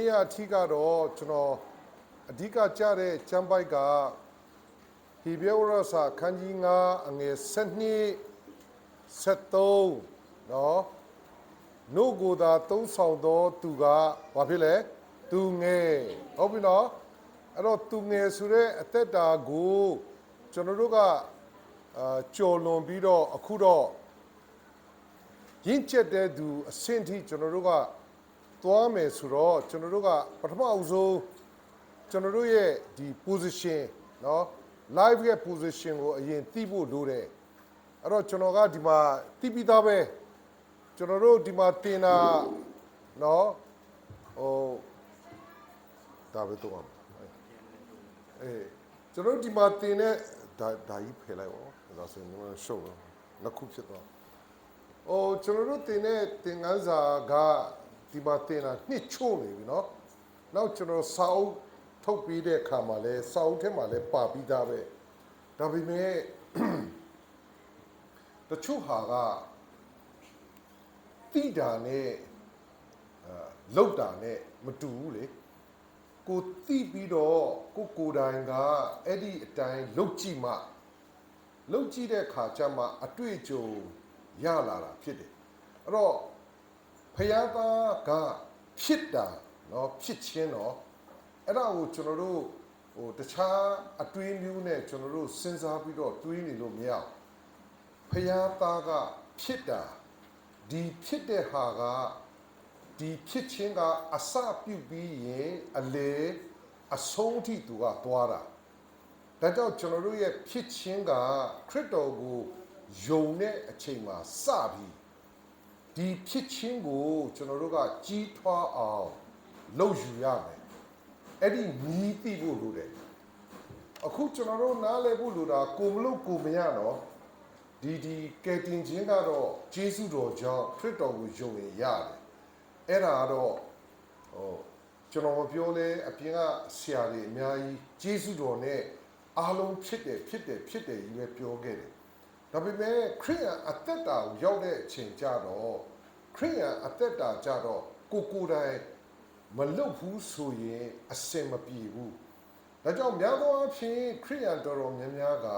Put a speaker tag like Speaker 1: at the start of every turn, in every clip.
Speaker 1: နေ့အထိကတော့ကျွန်တော်အဓိကကြားတဲ့ကျမ်းပိုက်ကဟေဘရဲဝရစာခန်းကြီး9အငယ်7 73နော်နှုတ်ကိုယ်သာသုံးဆောင်သောသူကဘာဖြစ်လဲသူငယ်ဟုတ်ပြီနော်အဲ့တော့သူငယ်ဆိုတဲ့အသက်တာကိုကျွန်တော်တို့ကကြော်လွန်ပြီးတော့အခုတော့ရင့်ကျက်တဲ့သူအဆင့်ထိကျွန်တော်တို့ကသွားမယ်ဆိုတော့ကျွန်တော်တို့ကပထမအဆုံးကျွန်တော်တို့ရဲ့ဒီ position เนาะ live ရဲ့ position ကိုအရင်သိဖို့လိုတယ်အဲ့တော့ကျွန်တော်ကဒီမှာသိပြီးသားပဲကျွန်တော်တို့ဒီမှာတင်တာเนาะဟိုဒါပဲတော့ကျွန်တော်တို့ဒီမှာတင်တဲ့ဒါကြီးဖယ်လိုက်ပါဒါဆိုရင်ရှုပ်နှစ်ခုဖြစ်သွားကျွန်တော်တို့တင်တဲ့သင်ခန်းစာကဒီမှာတင်တာနှစ်ချို့နေပြီเนาะနောက်ကျွန်တော်စာအုပ်ထုတ်ပြီးတဲ့အခါမှာလဲစာအုပ်ထဲမှာလဲပါပြီးသားပဲဒါပေမဲ့တချို့ဟာကတိတာနဲ့လောက်တာနဲ့မတူဘူးလေကိုတိပြီးတော့ကိုယ်တိုင်ကအဲ့ဒီအတိုင်းလောက်ကြည့်မှလောက်ကြည့်တဲ့အခါကျမှအတွေ့အကြုံရလာတာဖြစ်တယ်အဲ့တော့ဖယားသားကဖြစ်တာเนาะဖြစ်ချင်းတော့အဲ့ဒါကိုကျွန်တော်တို့တခြားအတွေးမျိုးနဲ့ကျွန်တော်တို့စဉ်းစားပြီးတော့တွေးနေလို့မရဘူးဖယားသားကဖြစ်တာဒီဖြစ်တဲ့ဟာကဒီဖြစ်ချင်းကအစပြုပြီးရင်အလေအဆုံးထိသူကသွားတာဒါကြောင့်ကျွန်တော်တို့ရဲ့ဖြစ်ချင်းကခရစ်တော်ကိုယုံတဲ့အချိန်မှာစပြီးဒီဖြစ်ချင်းကိုကျွန်တော်တို့ကကြီးထွားအောင်လုပ်ယူရမယ်အဲ့ဒီမြည်သိဖို့လိုတယ်အခုကျွန်တော်တို့နားလည်ဖို့လိုတာကိုမလို့ကိုမရတော့ဒီကယ်တင်ခြင်းကတော့ယေရှုတော်ကြောင့်ခရစ်တော်ကိုယုံရင်ရတယ်အဲ့ဒါကတော့ကျွန်တော်ပြောလဲအပြင်ကဆရာတွေအများကြီးယေရှုတော်နဲ့အားလုံးဖြစ်တယ်ကြီးပဲပြောခဲ့တယ်ဒါပေမဲ့ခရစ်ယာန်အသက်တာကိုရောက်တဲ့အချိန်ကြတော့ခရစ်ယာန်အသက်တာကြတော့ကိုယ်တိုင်မလွတ်ဘူးဆိုရင်အစင်မပြေဘူးဒါကြောင့်များသောအားဖြင့်ခရစ်ယာန်တော်များများက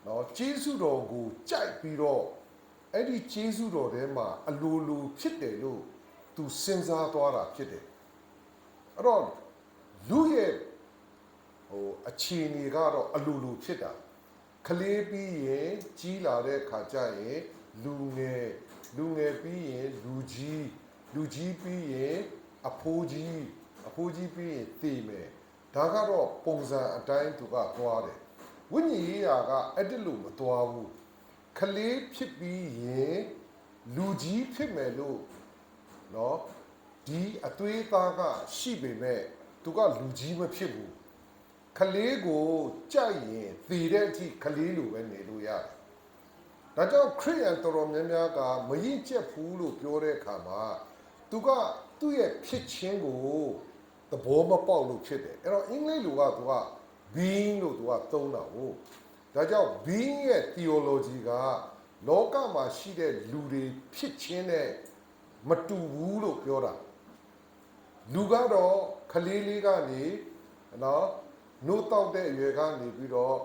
Speaker 1: နော်ယေရှုတော်ကိုကြိုက်ပြီးတော့အဲ့ဒီယေရှုတော်ထဲမှာအလိုလိုဖြစ်တယ်လို့သူစဉ်းစားသွားတာဖြစ်တယ်အဲ့တော့လူရဲ့အခြေအနေကတော့အလိုလိုဖြစ်တာကလေးပြီးရင်ကြီးလာတဲ့ခါကျရင်လူငယ်ပြီးရင်လူကြီးပြီးရင်အဖိုးကြီးပြီးရင်သေမယ်ဒါကတော့ပုံစံအတိုင်းသူကသွားတယ်ဝိညာဉ်ရေးရာကအဲ့ဒီလိုမသွားဘူးကလေးဖြစ်ပြီးရင်လူကြီးဖြစ်မယ်လို့နော်ဒီအသွေးသားကရှိပေမဲ့သူကလူကြီးမဖြစ်ဘူးကလေးကိုကြိုက်ရင်သေတဲ့အထိကလေးလိုပဲနေလို့ရတယ်ဒါကြောင့်ခရစ်ယာန်တော်များများကမရင့်ကျက်ဘူးလို့ပြောတဲ့အခါမှာသူကသူ့ရဲ့ဖြစ်ချင်းကိုသဘောမပေါက်လို့ဖြစ်တယ်အဲ့တော့အင်္ဂလိပ်လိုကသူက being လို့သူကသုံးတာဟုတ်ဒါကြောင့် being ရဲ့ theology ကလောကမှာရှိတဲ့လူတွေဖြစ်ချင်းနဲ့မတူဘူးလို့ပြောတာလူကတော့ခလေးလေးကနေနော်နှုတ်တောက်တဲ့အရွယ်ကနေပြီးတော့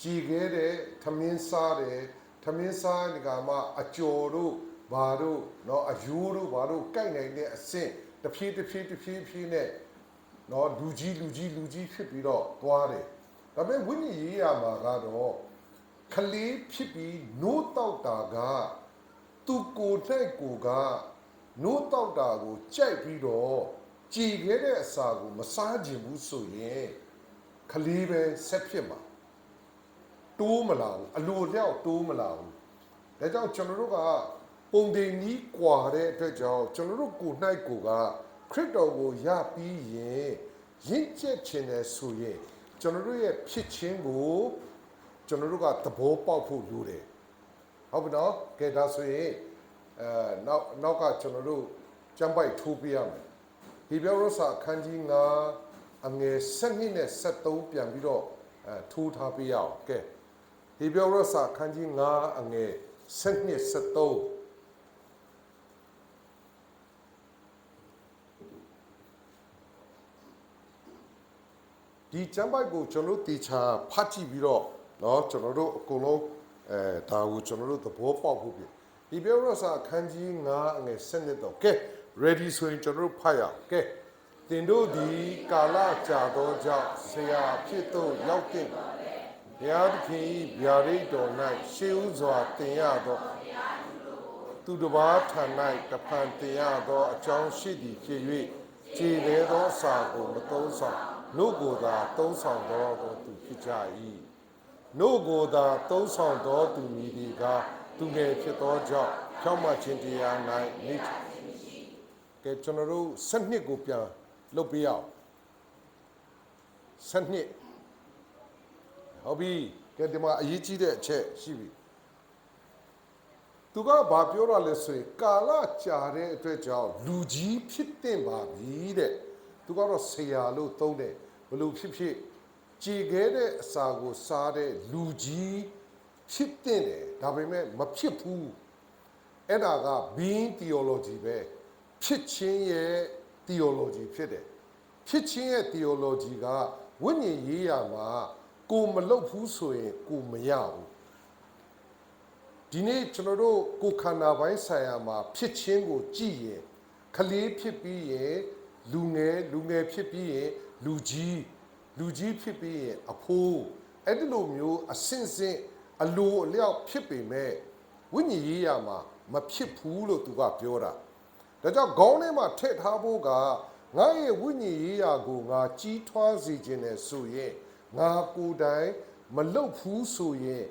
Speaker 1: ကြည်ခဲတဲ့ထမင်းစားတယ်ထမင်းစားဒီကမှအကျော်တို့ဘာတို့เนาะအယိုးတို့ဘာတို့ကြိုက်နိုင်တဲ့အဆင့်တဖြည်းနဲ့เนาะလူကြီးဖြစ်ပြီးတော့သွားတယ်ဒါပေမဲ့ဝိညာဉ်ရေးရာမှာကတော့ခလေးဖြစ်ပြီးနိုးတောက်တာကသူကိုယ်တိုင်ကိုကနိုးတောက်တာကိုကြိုက်ပြီးတော့ကြည်ခဲတဲ့အစာကိုမစားခြင်းဘူးဆိုရင်ခလေးပဲဆက်ဖြစ်မှာတိုးမလာဘူးအလိုလျောက်တိုးမလာဘူးဒါကြောင့်ကျွန်တော်တို့ကပုံတင်ကြီးကွာတဲ့အတွက်ကြောင့်ကျွန်တော်တို့ကိုယ်၌ကိုကခရစ်တော်ကိုယပြီးရင်ရင့်ကျက်ခြင်းနဲ့ဆိုရင်ကျွန်တော်တို့ရဲ့ဖြစ်ခြင်းကိုကျွန်တော်တို့ကသဘောပေါက်ဖို့လိုတယ်ဟုတ်ပြီနော်ကဲဒါဆိုရင်နောက်ကကျွန်တော်တို့ကျမ်းပိုက်ထိုးပြရမယ်ဟေဘရဲဝရစာအခန်းကြီး9အငယ်7နဲ့73ပြန်ပြီးတော့ထိုးထားပြရအောင်ကဲဟေဘရဲဝရစာအခန်းကြီး9အငယ်7နဲ့73 ဒီကျမ်းပိုက်ကိုကျွန်တော်တို့တေချာဖတ်ကြည့်ပြီးတော့เนาะကျွန်တော်တို့အကုန်လုံးဒါကိုကျွန်တော်တို့သဘောပေါက်ဖို့ဖြစ်ဒီပြောရစာအခန်းကြီး9အငယ်7တော့ကဲ ready ဆိုရင်ကျွန်တော်တို့ဖတ်ရအောင်ကဲတင်တို့ဒီကာလကြာသောကြောင့်ဆရာဖြစ်သို့ရောက်တဲ့ဘုရားသခင်ဗျာဒိတ်တော်၌ရှေးဥစွာတင်ရသောသူတစ်ပါးထံ၌တဖန်တင်ရသောအကြောင်းရှိသည်ဖြစ်၍ခြေသေးသောစာကိုမသုံးဆောင်နို့ကိုသာသုံးဆောင်သောသူဖြစ်ကြ၏နို့ကိုသာသုံးဆောင်သောသူမည်ဒီကသူငယ်ဖြစ်သောကြောင့်ဖြောင့်မတ်ခြင်းတရား၌နေကဲကျွန်တော်တို့စနစ်ကိုပြန်လုပ်ပြရအောင်စနစ်ဟုတ်ပြီကဲဒီမှာအရေးကြီးတဲ့အချက်ရှိပြီသူကဘာပြောရလဲဆိုရင်ကာလကြာတဲ့အတွက်ကြောင့်လူကြီးဖြစ်တင်ပါပြီတဲ့သူကတော့ဆရာလို့သုံးတယ်ဘလို့ဖြစ်ဖြစ်ကြည်ခဲတဲ့အစာကိုစားတဲ့လူကြီးဖြစ်တင်တယ်ဒါပေမဲ့မဖြစ်ဘူးအဲ့ဒါက being theology ပဲဖြစ်ခြင်းရဲ့ theology ဖြစ်တယ်ဖြစ်ခြင်းရဲ့ theology ကဝိညာဉ်ရေးရာမှာကိုမလုပ်ဘူးဆိုရင်ကိုမရဘူးဒီနေ့ကျွန်တော်တို့ကိုခန္ဓာပိုင်းဆိုင်ရာမှာဖြစ်ခြင်းကိုကြည့်ရင်ခလေးဖြစ်ပြီးရင်လူငယ်ဖြစ်ပြီးရင်လူကြီးဖြစ်ပြီးရင်အဖိုးအဲ့ဒီလိုမျိုးအဆင့်ဆင့်အလိုအလျောက်ဖြစ်ပေမဲ့ဝိညာဉ်ရေးရာမှာမဖြစ်ဘူးလို့သူကပြောတာဒါကြောင့်ခေါင်းထဲမှာထည့်ထားဖို့ကငါရဲ့ဝိညာဉ်ရေးရာကိုငါကြီးထွားစေခြင်းနဲ့ဆိုရင်ငါကိုယ်တိုင်မလုပ်ဘူးဆိုရင်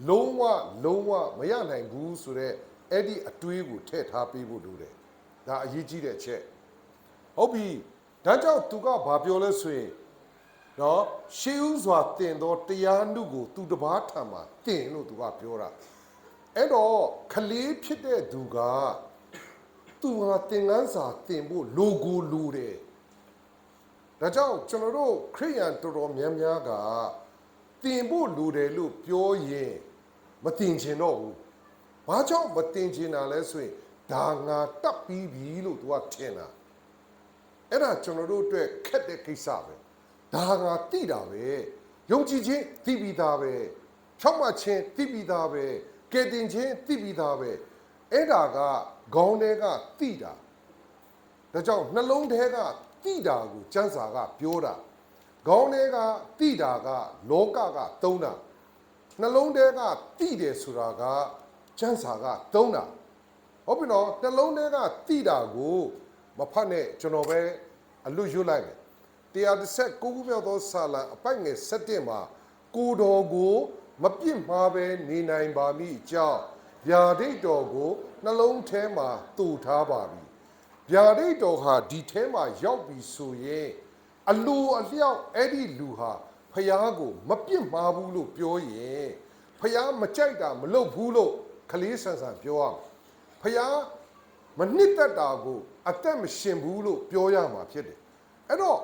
Speaker 1: လုံးဝမရနိုင်ဘူးဆိုတော့အဲ့ဒီအတွေးကိုထည့်ထားပေးဖို့လိုတယ်ဒါအရေးကြီးတဲ့အချက်ဟုတ်ပြီဒါကြောင့်သူကဘာပြောလဲဆိုရင်နော်ရှေးဥစွာတင်သောတရားနုကိုသူတစ်ပါးထံမှာတင်လို့သူကပြောတာအဲ့တော့ခလေးဖြစ်တဲ့သူကသူဟာသင်္ကန်းစာတင်ဖို့လိုကိုလိုတယ်ဒါကြောင့်ကျွန်တော်တို့ခရိယန်တော်တော်များများကတင်ဖို့လိုတယ်လို့ပြောရင်မတင်ချင်တော့ဘူးဘာကြောင့်မတင်ချင်တာလဲဆိုရင်ဒါငါတတ်ပြီးပြီလို့သူကထင်တာအဲ့ဒါကျွန်တော်တို့အတွက်ခက်တဲ့ကိစ္စပဲဒါငါသိတာပဲယုံကြည်ခြင်းသိပြီးသားပဲဖြောင့်မတ်ခြင်းသိပြီးသားပဲကယ်တင်ခြင်းသိပြီးသားပဲအဲ့ဒါကခေါင်းထဲကသိတာဒါကြောင့်နှလုံးထဲကသိတာကိုကျမ်းစာကပြောတာခေါင်းထဲကသိတာကလောကကသုံးတာနှလုံးထဲကသိတယ်ဆိုတာကကျမ်းစာကသုံးတာဟုတ်ပြီနော်နှလုံးထဲကသိတာကိုမဖတ်နဲ့ကျွန်တော်ပဲအလွတ်ရွတ်လိုက်မယ်119ခုမြောက်သောစာလံအပိုက်ငယ်7မှာကိုတော်ကိုမပြစ်မှားပဲနေနိုင်ပါမည်အကြောင်းဗျာဒိတ်တော်ကိုနှလုံးထဲမှာတူထားပါပြီဗျာဒိတ်တော်ဟာဒီထဲမှာရောက်ပြီဆိုရင်အလိုအလျောက်အဲ့ဒီလူဟာဖျားကိုမပြစ်မှားဘူးလို့ပြောရင်ဖျားမကြိုက်တာမလုပ်ဘူးလို့ခလေးဆန်ဆန်ပြောရမှာဖျားမနှစ်သက်တာကိုအသက်မရှင်ဘူးလို့ပြောရမှာဖြစ်တယ်အဲ့တော့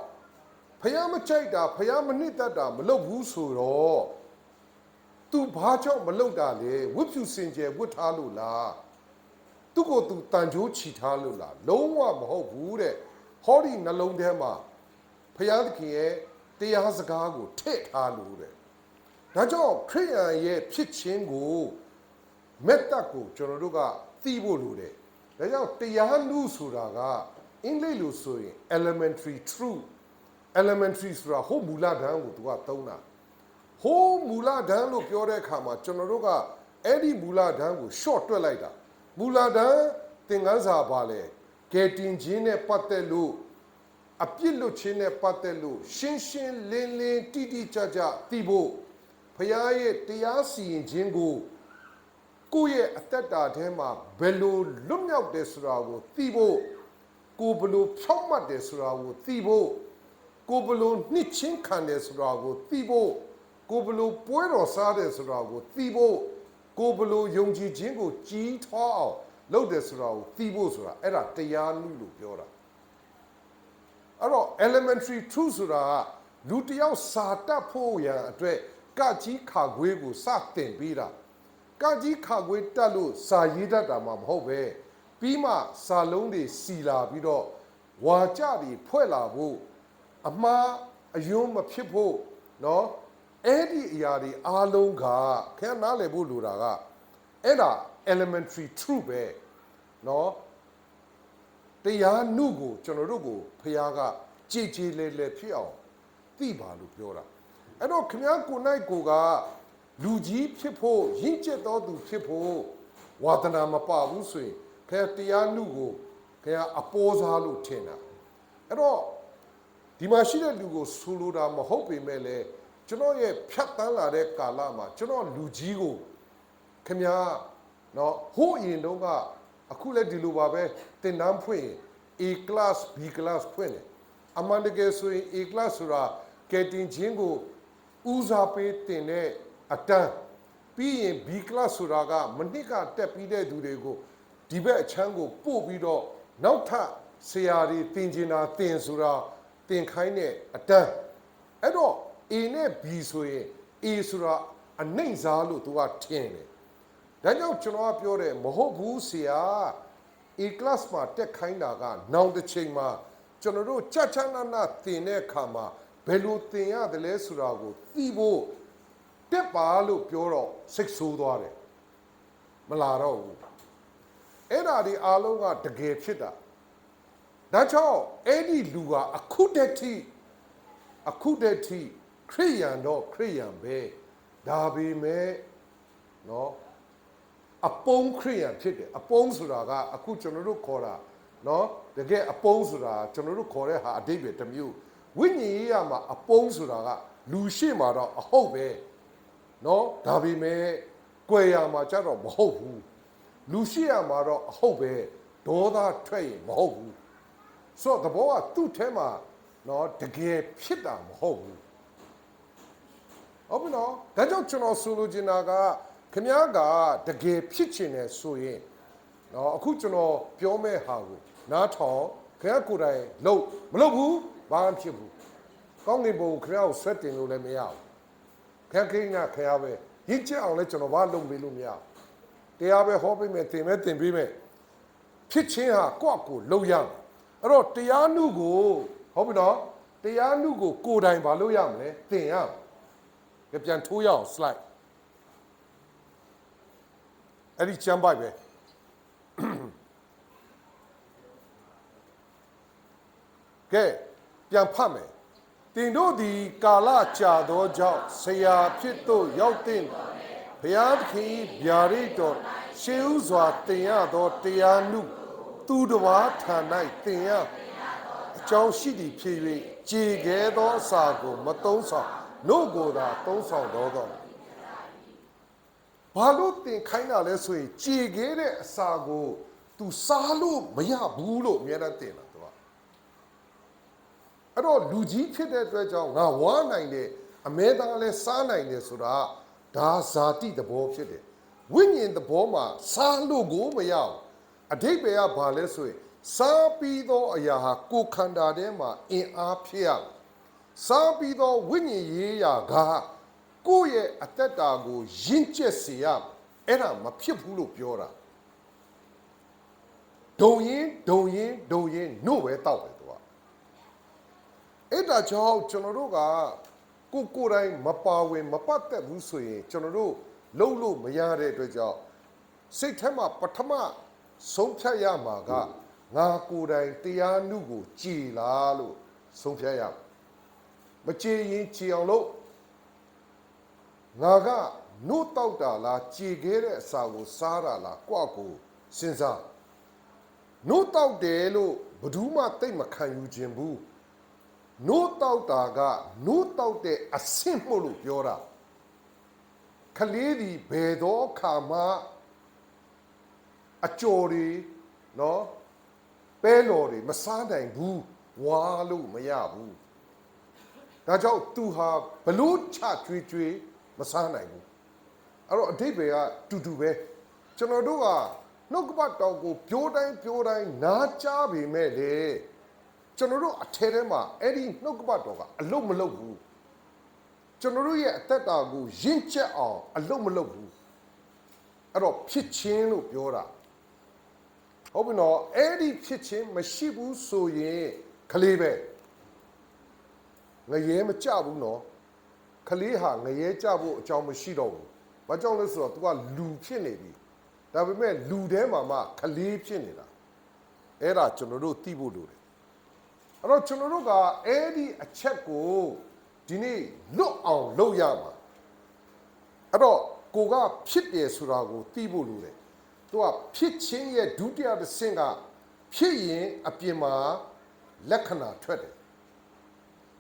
Speaker 1: ဖျားမကြိုက်တာဖျားမနှစ်သက်တာမလုပ်ဘူးဆိုတော့သူဘာကြောင့်မလုပ်တာလဲဝတ်ဖြူစင်ကြယ်ဝတ်ထားလို့လားသူ့ကိုသူတန်ကြိုးချီထားလို့လားလုံးဝမဟုတ်ဘူးတဲ့ဟောဒီနှလုံးထဲမှာဖျားသခင်ရဲ့တရားစကားကိုထည့်ထားလို့တဲ့ဒါကြောင့်ခရိယန်ရဲ့ဖြစ်ခြင်းကိုမက်တပ်ကိုကျွန်တော်တို့ကသိဖို့လိုတယ်ဒါကြောင့်တရားနုဆိုတာကအင်္ဂလိပ်လိုဆိုရင် elementary truth elementary ဆိုတာဟိုမူလတန်းကိုသူကသုံးတာဟိုမူလတန်းလို့ပြောတဲ့အခါမှာကျွန်တော်တို့ကအဲ့ဒီမူလတန်းကို short တွက်လိုက်တာမူလတန်းသင်ခန်းစာပါလေကယ်တင်ခြင်းနဲ့ပတ်သက်လို့အပြစ်လွတ်ခြင်းနဲ့ပတ်သက်လို့ရှင်းရှင်းလင်းလင်းတိတိကျကျသိဖို့ဖခင်ရဲ့တရားစီရင်ခြင်းကိုကိုယ့်ရဲ့အသက်တာထဲမှာဘယ်လိုလွတ်မြောက်တယ်ဆိုတာကိုသိဖို့ကိုဘယ်လိုဖြောင့်မတ်တယ်ဆိုတာကိုသိဖို့ကိုဘယ်လိုနှစ်ချင်းခံတယ်ဆိုတာကိုသိဖို့ကိုဘယ်လိုပွဲတော်စားတယ်ဆိုတာကိုသိဖို့ကိုဘယ်လိုယုံကြည်ခြင်းကိုကြီးထွားအောင်လုပ်တယ်ဆိုတာကိုသိဖို့ဆိုတာအဲ့ဒါတရားနုလို့ပြောတာအဲ့တော့ elementary truth ဆိုတာကလူတယောက်စာတတ်ဖို့ရန်အတွက်ကကြီးခါခွေးကိုစတင်ပေးတာကကြီးခါခွေးတက်လို့စာရေးတတ်တာမှမဟုတ်ပဲပြီးမှစာလုံးတွေစီလာပြီးတော့ဝါကြတွေဖွဲ့လာဖို့အမှား အယွန်းမဖြစ်ဖို့နော်အဲ့ဒီအရာတွေအားလုံးကခင်ဗျားနားလည်ဖို့လိုတာကအဲ့ဒါ elementary truth ပဲနော်တရားနုကိုကျွန်တော်တို့ကိုဖခင်ကကြည်ကြည်လဲလဲဖြစ်အောင်သိပါလို့ပြောတာအဲ့တော့ခင်ဗျားကိုနိုင်ကိုကလူကြီးဖြစ်ဖို့ရင့်ကျက်တော်သူဖြစ်ဖို့ဝါသနာမပဘူးဆိုရင်ခင်ဗျားတရားနုကိုခင်ဗျားအပေါ်စားလို့ထင်တာအဲ့တော့ဒီမှာရှိတဲ့လူကိုဆူလိုတာမဟုတ်ပေမဲ့လည်းကျွန်တော်ရဲ့ဖြတ်တန်းလာတဲ့ကာလမှာကျွန်တော်လူကြီးကိုခင်ဗျားနော်ဟိုးအရင်တုန်းကအခုလည်းဒီလိုပါပဲတင်တန်းဖွင့်ရင် A class B class ဖွင့်တယ်အမှန်တကယ်ဆိုရင် A class ဆိုတာကဲတင်ချင်းကိုဦးစားပေးတင်တဲ့အတန်းပြီးရင် B class ဆိုတာကမနစ်ကတက်ပြီးတဲ့သူတွေကိုဒီဘက်အချမ်းကိုပို့ပြီးတော့နောက်ထပ်ဆရာတွေတင်ကျင်တာတင်ဆိုတာတင်ခိုင်းတဲ့အတန်းအဲ့တော့ A နဲ့ B ဆိုရင် A ဆိုတာအနှိမ့်စားလို့သူကထင်တယ်ဒါကြောင့်ကျွန်တော်ကပြောတယ်မဟုတ်ဘူးဆရာ A class မှာတက်ခိုင်းတာကနောက်တစ်ချိန်မှာကျွန်တော်တို့ကြချနာနာတင်တဲ့အခါမှာဘယ်လိုတင်ရတယ်လဲဆိုတာကိုသိဖို့တက်ပါလို့ပြောတော့စိတ်ဆိုးသွားတယ်မလာတော့ဘူးအဲ့ဒါဒီအားလုံးကတကယ်ဖြစ်တာဒါကြောင့်အဲ့ဒီလူကအခုတည်းထိခရိယန်တော့ခရိယန်ပဲဒါပေမဲ့နော်အပုံခရိယန်ဖြစ်တယ်အပုံဆိုတာကအခုကျွန်တော်တို့ခေါ်တာနော်တကယ်အပုံဆိုတာကျွန်တော်တို့ခေါ်တဲ့ဟာအတိတ်ပဲတစ်မျိုးဝိညာဉ်ရေးရမှာအပုံဆိုတာကလူရှိမှာတော့အဟုတ်ပဲနော်ဒါပေမဲ့ကြွယ်ရမှာကြတော့မဟုတ်ဘူးလူရှိရမှာတော့အဟုတ်ပဲဒေါသထွက်ရင်မဟုတ်ဘူးဆိုတော့တဘောကသူ့ထဲမှာနော်တကယ်ဖြစ်တာမဟုတ်ဘူးဟုတ်ပြီနော်ဒါကြောင့်ကျွန်တော်ဆိုလိုချင်တာကခင်ဗျားကတကယ်ဖြစ်ချင်တယ်ဆိုရင်နော်အခုကျွန်တော်ပြောမဲ့ဟာကိုနားထောင်ခင်ဗျားကိုယ်တိုင်လုပ်မလုပ်ဘူးဘာမှဖြစ်ဘူးကောင်းကင်ဘုံခင်ဗျားကိုဆွဲတင်လို့လည်းမရဘူးခင်ဗျားခင်ဗျားပဲရင့်ကျက်အောင်လည်းကျွန်တော်ဘာလုပ်ပေးလို့မရဘူးတရားပဲဟောပေးမယ်သင်ပဲသင်ပေးမယ်ဖြစ်ချင်းဟာကိုယ့်ကိုလုပ်ရမယ်အဲ့တော့တရားနုကိုဟုတ်ပြီနော်တရားနုကိုကိုယ်တိုင်ဘာလုပ်ရမလဲသင်ရမယ်ပြန်ထိုးရအောင် slide အဲ့ဒီချမ်းပိုက်ပဲကဲပြန်ဖတ်မယ်တင်တို့ဒီကာလကြာသောကြောင့်ဆရာဖြစ်သို့ရောက်တဲ့ဘုရားသခင်ဗျာဒိတ်တော်ရှေးဥစွာတင်ရသောတရားနုသူတစ်ပါးထံ၌တင်ရအကြောင်းရှိသည်ဖြစ်၍ကြေခဲသောအစာကိုမသုံးဆောင်နို့ကိုသာသုံးဆောင်တော်သောဘာလို့တင်ခိုင်းတာလဲဆိုရင်ကြေခဲတဲ့အစာကို तू စားလို့မရဘူးလို့အများနဲ့တင်တာသူကအဲ့တော့လူကြီးဖြစ်တဲ့အတွက်ကြောင့်ငါဝါနိုင်တယ်အမဲသားလဲစားနိုင်တယ်ဆိုတာဒါဇာတိသဘောဖြစ်တယ်ဝိညာဉ်သဘောမှာစားလို့ကိုမရဘူးအဓိပ္ပာယ်ကဘာလဲဆိုရင်စားပြီးသောအရာဟာကိုယ်ခန္ဓာထဲမှာအင်အားဖြစ်ရစားပြီးသောဝိညာဉ်ရေးရာကကိုယ့်ရဲ့အသက်တာကိုရင့်ကျက်စေရအဲ့ဒါမဖြစ်ဘူးလို့ပြောတာဒုံရင်နို့ပဲတောက်တယ်သူကအဲ့ဒါကြောင့်ကျွန်တော်တို့ကကိုယ်တိုင်မပါဝင်မပတ်သက်ဘူးဆိုရင်ကျွန်တော်တို့လုံးလို့မရတဲ့အတွက်ကြောင့်စိတ်ထဲမှာပထမဆုံးဖြတ်ရမှာကငါကိုယ်တိုင်တရားနုကိုကြည်လားလို့ဆုံးဖြတ်ရမကြည်ရင်ကြည်အောင်လို့ငါကနို့တောက်တာလားကြည်ခဲ့တဲ့အစာကိုစားတာလားကိုယ့်ကိုစဉ်းစားနို့တောက်တယ်လို့ဘယ်သူမှသိမခံယူခြင်းဘူးနို့တောက်တာကနို့တောက်တဲ့အဆင့်မို့လို့ပြောတာခလေးဒီဘယ်တော့ခါမှအကျော်တွေနော်ပဲလော်တွေမစားနိုင်ဘူးဝါလို့မရဘူးဒါကြောင့်သူဟာဘလို့ချကျွေးမစားနိုင်ဘူးအဲ့တော့အဓိပ္ပာယ်ကတူတူပဲကျွန်တော်တို့ကနှုတ်ကပတ်တော်ကိုပြောတိုင်းနားကြားပေမဲ့လေကျွန်တော်တို့အထဲထဲမှာအဲ့ဒီနှုတ်ကပတ်တော်ကအလုံးမလုံးဘူးကျွန်တော်တို့ရဲ့အသက်တာကိုရင့်ကျက်အောင်အလုံးမလုံးဘူးအဲ့တော့ဖြစ်ချင်းလို့ပြောတာဟုတ်ပြီနော်အဲ့ဒီဖြစ်ချင်းမရှိဘူးဆိုရင်ခလေးပဲ ငရဲမကြဘူးနော်ခလေးဟာငရဲကြဖို့အကြောင်းမရှိတော့ဘူးဘာကြောင့်လဲဆိုတော့ तू ကလူဖြစ်နေပြီဒါပေမဲ့လူထဲမှာမှခလေးဖြစ်နေတာအဲ့ဒါကျွန်တော်တို့သိဖို့လိုတယ်အဲ့တော့ကျွန်တော်တို့ကအဲ့ဒီအချက်ကိုဒီနေ့လွတ်အောင်လုပ်ရမှာအဲ့တော့ကိုကဖြစ်တယ်ဆိုတာကိုသိဖို့လိုတယ်သူကဖြစ်ခြင်းရဲ့ဒုတိယတစ်ဆင့်ကဖြစ်ရင်အပြင်မှာလက္ခဏာထွက်တယ်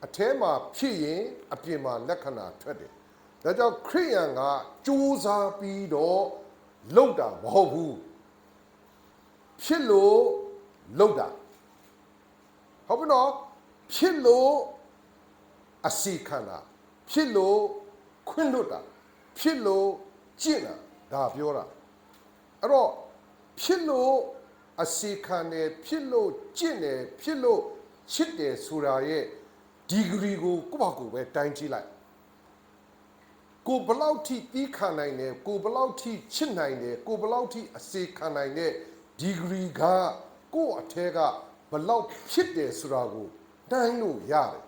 Speaker 1: အထဲမှာဖြစ်ရင်အပြင်မှာလက္ခဏာထွက်တယ်ဒါကြောင့်ခရိယန်ကကြိုးစားပြီးတော့လုပ်တာမဟုတ်ဘူးဖြစ်လို့လုပ်တာဟုတ်ပြီနော်ဖြစ်လို့အစီခံတာဖြစ်လို့ခွင့်လွတ်တာဖြစ်လို့ကျင့်တာဒါပြောတာအဲ့တော့ဖြစ်လို့အစီခံတယ်ဖြစ်လို့ကျင့်တယ်ဖြစ်လို့ချစ်တယ်ဆိုတာရဲ့ဒီဂရီကိုကိုယ့်ဘာကိုပဲတိုင်းကြည့်လိုက်ကိုဘလောက်ထိတီးခံနိုင်တယ်ကိုဘလောက်ထိချစ်နိုင်တယ်ကိုဘလောက်ထိအစေခံနိုင်တဲ့ဒီဂရီကကိုယ့်အထဲကဘလောက်ဖြစ်တယ်ဆိုတာကိုတိုင်းလို့ရတယ်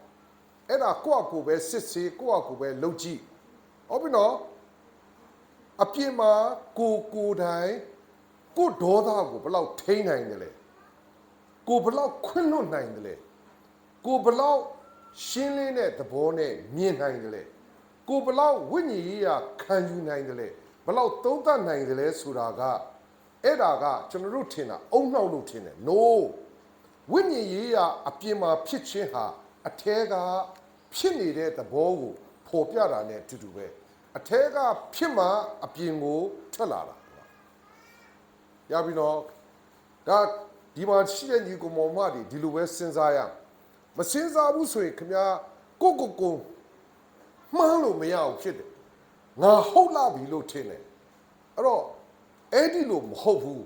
Speaker 1: အဲ့ဒါကိုယ့်အကိုပဲစစ်ဆေးကိုယ့်အကိုပဲလုပ်ကြည့်ဟုတ်ပြီနော်အပြင်မှာကိုတိုင်းကိုဒေါသကိုဘလောက်ထိန်းနိုင်တယ်လဲကိုဘလောက်ခွင့်လွတ်နိုင်တယ်လဲကိုဘလောက်ရှင်းလင်းတဲ့သဘောနဲ့မြင်နိုင်တယ်လဲကိုဘလောက်ဝိညာဉ်ရေးရခံယူနိုင်တယ်လဲဘလောက်သုံးသပ်နိုင်တယ်လဲဆိုတာကအဲ့ဒါကကျွန်တော်တို့ထင်တာအုံနောက်လို့ထင်တယ် no ဝိညာဉ်ရေးရအပြင်မှာဖြစ်ခြင်းဟာအထဲကဖြစ်နေတဲ့သဘောကိုဖော်ပြတာနဲ့အတူတူပဲအထဲကဖြစ်မှအပြင်ကိုထွက်လာတာရပြီနော်ဒါဒီမှာရှိတဲ့ညီကောင်မောင်မတွေဒီလိုပဲစဉ်းစားရမစဉ်းစားဘူးဆိုရင်ခင်ဗျာကိုမှားလို့မရအောင်ဖြစ်တယ်ငါဟုတ်လာပြီလို့ထင်တယ်အဲ့တော့အဲ့ဒီလိုမဟုတ်ဘူး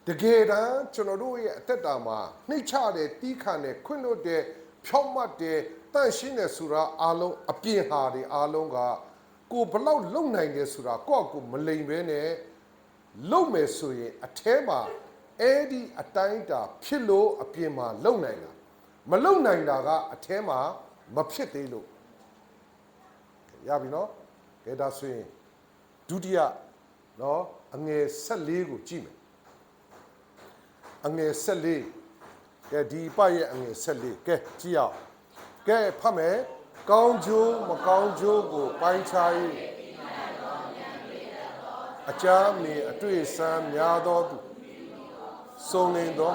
Speaker 1: တကယ်တမ်းကျွန်တော်တို့ရဲ့အသက်တာမှာနှိမ့်ချတယ်တီးခံတယ်ခွင့်လွတ်တယ်ဖြောင့်မတ်တယ်တန့်ရှင်းတယ်ဆိုတာအားလုံးအပြင်ဟာတွေအားလုံးကကိုဘလောက်လုံနိုင်တယ်ဆိုတာကိုမလိမ်ပဲနဲ့လုံမယ်ဆိုရင်အထဲမှာအဲ့ဒီအတိုင်းတာဖြစ်လို့အပြင်မှာလုံနိုင်တာမလုံနိုင်တာကအထဲမှာမဖြစ်သေးလို့ရပြီနော်ကဲဒါဆိုရင်ဒုတိယနော်အငယ်14ကိုကြည့်မယ်အငယ်14ကဲဒီပရဲ့အငယ်14ကဲကြည့်အောင်ကဲဖတ်မယ်ကောင်းကျိုးမကောင်းကျိုးကိုပိုင်းခြား၍အကြမ်းမြင်အတွေ့ဆန်းများသောသူစုံလင်သော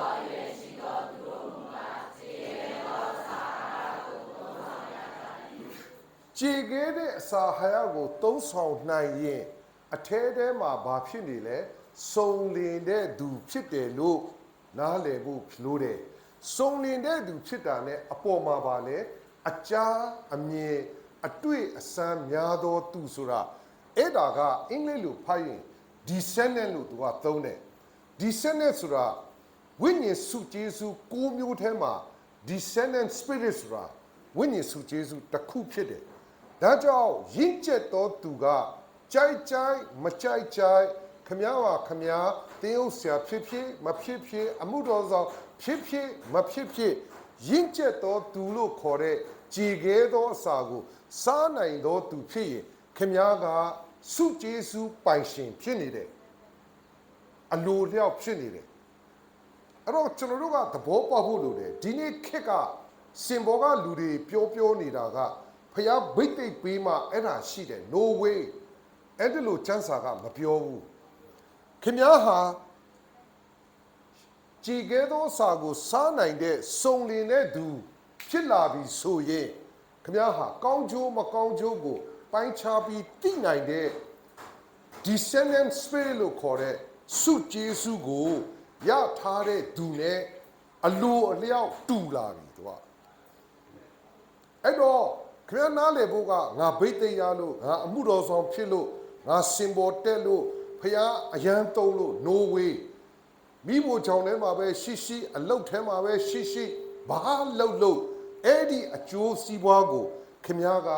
Speaker 1: ကြည်ခဲတဲ့အစာဟာရကိုသုံးဆောင်နိုင်ရင်အထဲထဲမှာဘာဖြစ်နေလဲစုံလင်တဲ့သူဖြစ်တယ်လို့နားလည်ဖို့လိုတယ်စုံလင်တဲ့သူဖြစ်တာနဲ့အပေါ်မှာပါလဲအကြားအမြင်အတွေ့အဆန်းများသောသူဆိုတာအဲ့ဒါကအင်္ဂလိပ်လိုဖတ်ရင် descendant လို့သူကသုံးတယ် descendant ဆိုတာဝိညာဉ်စုကျေးဇူး၉မျိုးထဲမှာ descendant spirit ဆိုတာဝိညာဉ်စုကျေးဇူးတစ်ခုဖြစ်တယ်ဒါကြောင့်ရင့်ကျက်သောသူကကြိုက်ကြိုက်မကြိုက်ကြိုက်ခမည်းပါခမည်းတင်းဥဆရာဖြစ်ဖြစ်မဖြစ်ဖြစ်အမှုတော်ဆောင်ဖြစ်ဖြစ်မဖြစ်ဖြစ်ရင့်ကျက်သောသူလို့ခေါ်တဲ့ကြည်ခဲသောအစာကိုစားနိုင်သောသူဖြစ်ရင်ခမည်းကစုကျေးဇူးပိုင်ရှင်ဖြစ်နေတယ်အလိုလျောက်ဖြစ်နေတယ်အဲ့တော့ကျွန်တော်တို့ကသဘောပေါက်ဖို့လိုတယ်ဒီနေ့ခေတ်ကစင်ဘောကလူတွေပြောနေတာကဖျားဘိတ်သိပ်ပေးမှအဲ့ဒါရှိတယ် no way အဲ့ဒီလိုချမ်းစာကမပြောဘူးခင်ဗျားဟာကြည်ခဲသောစာကိုစားနိုင်တဲ့စုံလင်တဲ့သူဖြစ်လာပြီဆိုရင်ခင်ဗျားဟာကောင်းကျိုးမကောင်းကျိုးကိုပိုင်းခြားပြီးသိနိုင်တဲ့ descendant spirit လို့ခေါ်တဲ့စုကျေးဇူးကိုရထားတဲ့သူနဲ့အလိုအလျောက်တူလာပြီသူကအဲ့တော့ခင်ဗျားနားလေဖို့ကငါဘိတ်သိရလို့ငါအမှုတော်ဆောင်ဖြစ်လို့ငါစင်ပေါ်တက်လို့ဖျားအရန်တုံးလို့ no way မိဖို့ချောင်းထဲမှာပဲရှိအလုတ်ထဲမှာပဲရှိဘာလို့အဲ့ဒီအကျိုးစီးပွားကိုခင်ဗျားက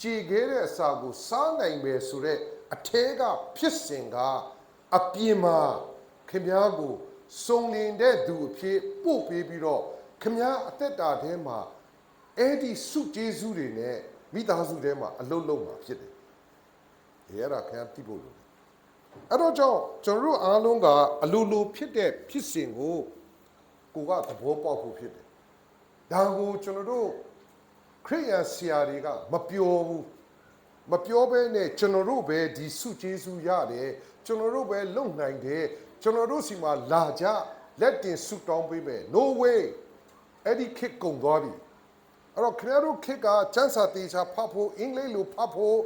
Speaker 1: ကြည်ခဲတဲ့အစာကိုစားနိုင်ပဲဆိုတော့အထဲကဖြစ်စဉ်ကအပြင်မှာခင်ဗျားကိုစုံလင်တဲ့သူအဖြစ်ပို့ပေးပြီးတော့ခင်ဗျားအသက်တာထဲမှာ အဲ့ဒီစုကျေးဇူးတွေနဲ့မိသားစုထဲမှာအလုံးလုံးမှာဖြစ်တယ်အဲ့ဒါခင်ဗျာသိဖို့လို့အဲ့တော့ကြောင့်ကျွန်တော်တို့အားလုံးကအလိုလိုဖြစ်တဲ့ဖြစ်စဉ်ကိုကသဘောပေါက်ဖို့ဖြစ်တယ်ဒါကိုကျွန်တော်တို့ခရိယန်ဆရာတွေကမပြောဘူးမပြောဘဲနဲ့ကျွန်တော်တို့ပဲဒီစုကျေးဇူးရတယ်ကျွန်တော်တို့ပဲလုံနိုင်တယ်ကျွန်တော်တို့စီမှာလာကြလက်တင်ဆုတောင်းပေးမယ် no way အဲ့ဒီခေတ်ကုန်သွားပြီအဲ့တော့ခင်ဗျားတို့ခေတ်ကစံစာတေချာဖတ်ဖို့အင်္ဂလိပ်လိုဖတ်ဖို့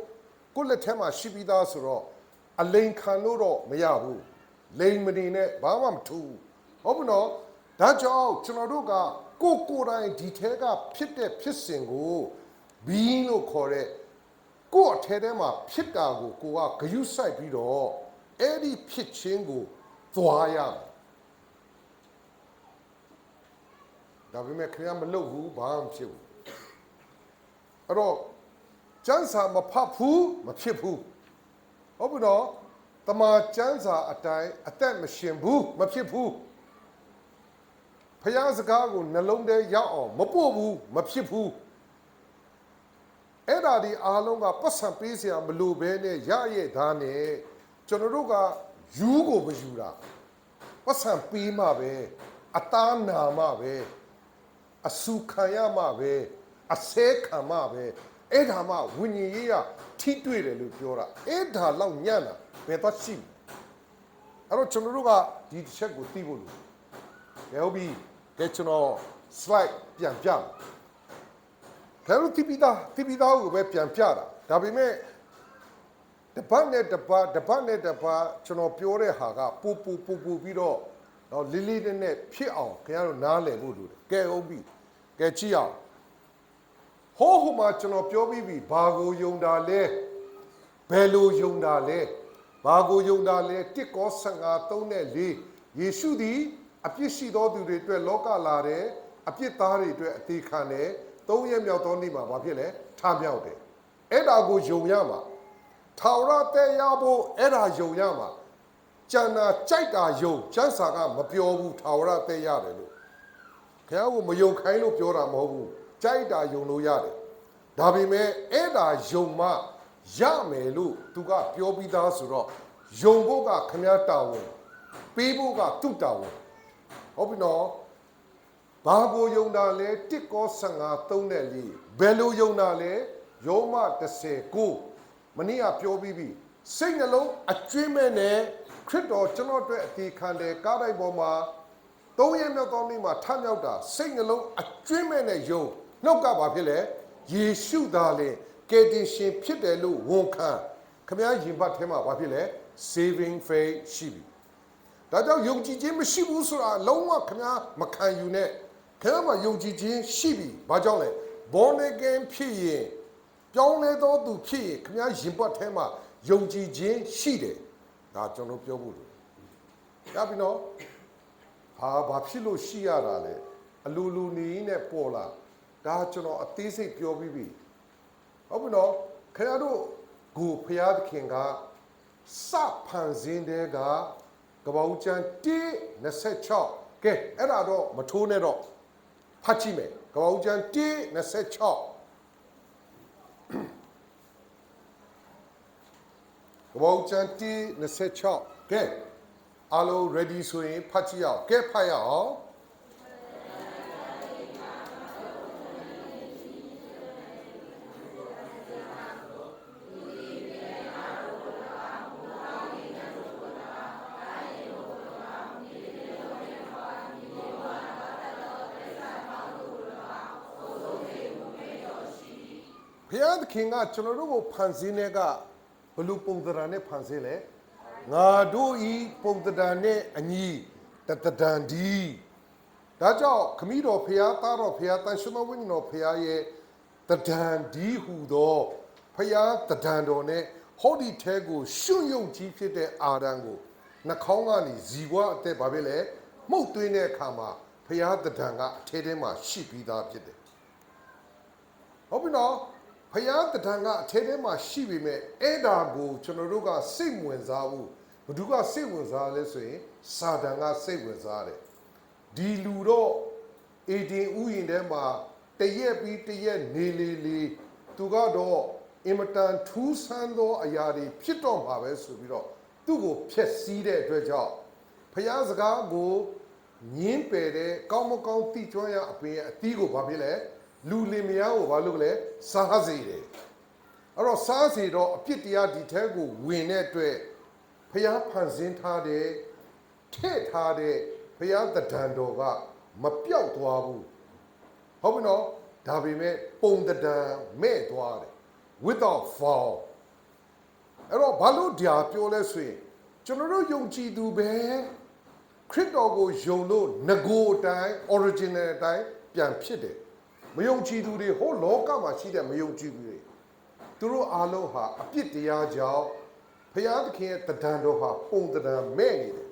Speaker 1: ကိုယ့်လက်ထဲမှာရှိပြီးသားဆိုတော့အလိန်ခံလို့တော့မရဘူးလိန်မနေနဲ့ဘာမှမထူးဟုတ်ဘူးနော်ဒါကြောင့်ကျွန်တော်တို့ကကိုယ်တိုင်ဒီထဲကဖြစ်တဲ့ဖြစ်စဉ်ကိုဘီင်းလို့ခေါ်တဲ့ကိုယ့်အထဲထဲမှာဖြစ်တာကိုကဂယုစိုက်ပြီးတော့အဲ့ဒီဖြစ်ခြင်းကိုသွားရမယ်ဒါပေမဲ့ခင်ဗျားမလုပ်ဘူးဘာမှမဖြစ်ဘူးအဲ့တော့ကျမ်းစာမဖတ်ဘူးမဖြစ်ဘူးဟုတ်ပြီနော်တမန်ကျမ်းစာအတိုင်းအသက်မရှင်ဘူးမဖြစ်ဘူးဖျားစကားကိုနှလုံးထဲရောက်အောင်မပို့ဘူးမဖြစ်ဘူးအဲ့ဒါဒီအားလုံးကပတ်စံပေးစရာမလိုဘဲနဲ့ရရဲ့သားနဲ့ကျွန်တော်တို့ကယူကိုမယူတာပတ်စံပေးမှပဲအသားနာမှပဲအဆူခံရမှပဲအဆဲခံမှပဲအဲ့ဒါမှဝိညာဉ်ရေးကထိတွေ့တယ်လို့ပြောတာအဲ့ဒါလောက်ညံ့တာဘယ်တော့ရှိမလဲအဲ့တော့ကျွန်တော်တို့ကဒီတစ်ချက်ကိုသိဖို့လိုတယ်ဟုတ်ပြီကဲကျွန်တော် slide ပြန်ပြမယ်ဒါလို့တိပိသားကိုပဲပြန်ပြတာဒါပေမဲ့တပတ်နဲ့တပတ်ကျွန်တော်ပြောတဲ့ဟာကပူပြီးတော့လေးလေးနဲ့ဖြစ်အောင်ခင်ဗျားတို့နားလည်ဖို့လိုတယ်ကဲဟုတ်ပြီကဲကြည့်အောင်ဟိုမှာကျွန်တော်ပြောပြီးပြီဘာကိုယုံတာလဲဘယ်လိုယုံတာလဲဘာကိုယုံတာလဲ1ကော15 3နဲ့4ယေရှုသည်အပြစ်ရှိသောသူတွေအတွက်လောကလာတယ်အပြစ်သားတွေအတွက်အသေးခံတယ်3ရက်မြောက်သောနေ့မှာဘာဖြစ်လဲထမြောက်တယ်အဲ့ဒါကိုယုံရမှာထာဝရတဲ့ရဖို့အဲ့ဒါယုံရမှာကျန်တာကြိုက်တာယုံကျမ်းစာကမပြောဘူးထာဝရတဲ့ရတယ်လို့ခင်ဗျားကိုမယုံခိုင်းလို့ပြောတာမဟုတ်ဘူးကြိုက်တာယုံလို့ရတယ်ဒါပေမဲ့အဲ့ဒါယုံမှရမယ်လို့သူကပြောပြီးသားဆိုတော့ယုံဖို့ကခင်ဗျားတာဝန်ပေးဖို့ကသူ့တာဝန်ဟုတ်ပြီနော်ဘာကိုယုံတာလဲ1ကော15 3နဲ့4ဘယ်လိုယုံတာလဲယောမ19မနေ့ကပြောပြီးပြီစိတ်နှလုံးအကျွင်းမဲ့နဲ့ခရစ်တော်ကျွန်တော်အတွက်အသေးခံတယ်ကားတိုင်းပေါ်မှာ3ရက်မြောက်သောနေ့မှာထမြောက်တာစိတ်နှလုံးအကျွင်းမဲ့နဲ့ယုံနှုတ်ကဘာဖြစ်လဲယေရှုသားလေကယ်တင်ရှင်ဖြစ်တယ်လို့ဝန်ခံခမည်းရင်ဘတ်ထဲမှာဘာဖြစ်လဲ saving faith ရှိပြီဒါကြောင့်ယုံကြည်ခြင်းမရှိဘူးဆိုတာလုံးဝခမည်းမခံယူနဲ့ခင်ဗျားမှာယုံကြည်ခြင်းရှိပြီဘာကြောင့်လဲ born again ဖြစ်ရင်ပြောင်းလဲသောသူဖြစ်ရင်ခင်ဗျားရင်ဘတ်ထဲမှာယုံကြည်ခြင်းရှိတယ်ဒါကျွန်တော်ပြောဖို့လို့ရပြီနော်ဘာဖြစ်လို့ရှိရတာလဲအလူလူနေနဲ့ပေါ်လာဒါကျွန်တော်အသေးစိတ်ပြောပြီးပြီဟုတ်ပြီနော်ခင်ဗျားတို့ကိုဖျားသခင်ကစဖန်ဆင်းတဲ့ကကပ္ပဦးကျမ်း1:26ကဲအဲ့ဒါတော့မထိုးနဲ့တော့ဖတ်ကြည့်မယ်ကပ္ပဦးကျမ်း1:26ကပ္ပဦးကျမ်း1:26ကဲအားလုံး ready ဆိုရင်ဖတ်ကြည့်အောင်ကဲဖတ်ရအောင်ဘုရားသခင်ကကျွန်တော်တို့ကိုဖန်ဆင်းတဲ့ကဘလူပုံသဏ္ဍာန်နဲ့ဖန်ဆင်းလဲငါတို့ဤပုံသဏ္ဍာန်နဲ့အညီတတန်ဒီဒါကြောင့်ခမည်းတော်ဘုရားသားတော်ဘုရားတန်ရှင်တော်ဝိညာဉ်တော်ဘုရားရဲ့တတန်ဒီဟူသောဘုရားတတန်တော်နဲ့ဟောဒီထဲကိုရှုံယုံကြီးဖြစ်တဲ့အာရန်ကိုနှာခေါင်းကနေဇီဝအသက်ဘာဖြစ်လဲမှုတ်သွင်းတဲ့အခါမှာဘုရားတတန်ကအထဲထဲမှာရှိပြီးသားဖြစ်တယ်ဟုတ်ပြီနော်ဖယားတဏ္ဍာကအထဲထဲမှာရှိပေမဲ့အဲ့ဒါကိုကျွန်တော်တို့ကစိတ်ဝင်စားဘူးဘယ်သူကစိတ်ဝင်စားလဲဆိုရင်စာတန်ကစိတ်ဝင်စားတယ်ဒီလူတော့အေဒင်ဥယျာဉ်ထဲမှာ တရက်ပြီးတရက်နေလေသူကတော့အင်မတန်ထူးဆန်းသောအရာတွေဖြစ်တော့မှာပဲဆိုပြီးတော့သူ့ကိုဖျက်ဆီးတဲ့အတွက်ကြောင့်ဖျားစကားကိုညင်းပယ်တဲ့ကောင်းမကောင်းတိကျွမ်းရအပင်ရဲ့အသီးကိုဘာဖြစ်လဲလူလင်မယားကိုဘာလုပ်လဲစားစေတယ်အဲ့တော့စားစေတော့အပြစ်တရားဒီထဲကိုဝင်တဲ့အတွက်ဖျားဖန်ဆင်းထားတဲ့ထည့်ထားတဲ့ဖျားတဒံတော်ကမပြောက်သွားဘူးဟုတ်ပြီနော်ဒါပေမဲ့ပုံတဒံမဲ့သွားတယ် without fall အဲ့တော့ဘာလို့ဒါပြောလဲဆိုရင်ကျွန်တော်တို့ယုံကြည်သူပဲခရစ်တော်ကိုယုံလို့ငကိုအတိုင်း original အတိုင်းပြန်ဖြစ်တယ်မယုံကြည်သူတွေဟိုလောကမှာရှိတဲ့မယုံကြည်သူတွေသူတို့အားလုံးဟာအပြစ်တရားကြောင့်ဘုရားသခင်ရဲ့တဒံတော်ဟာပုံတဒံမဲ့နေတယ်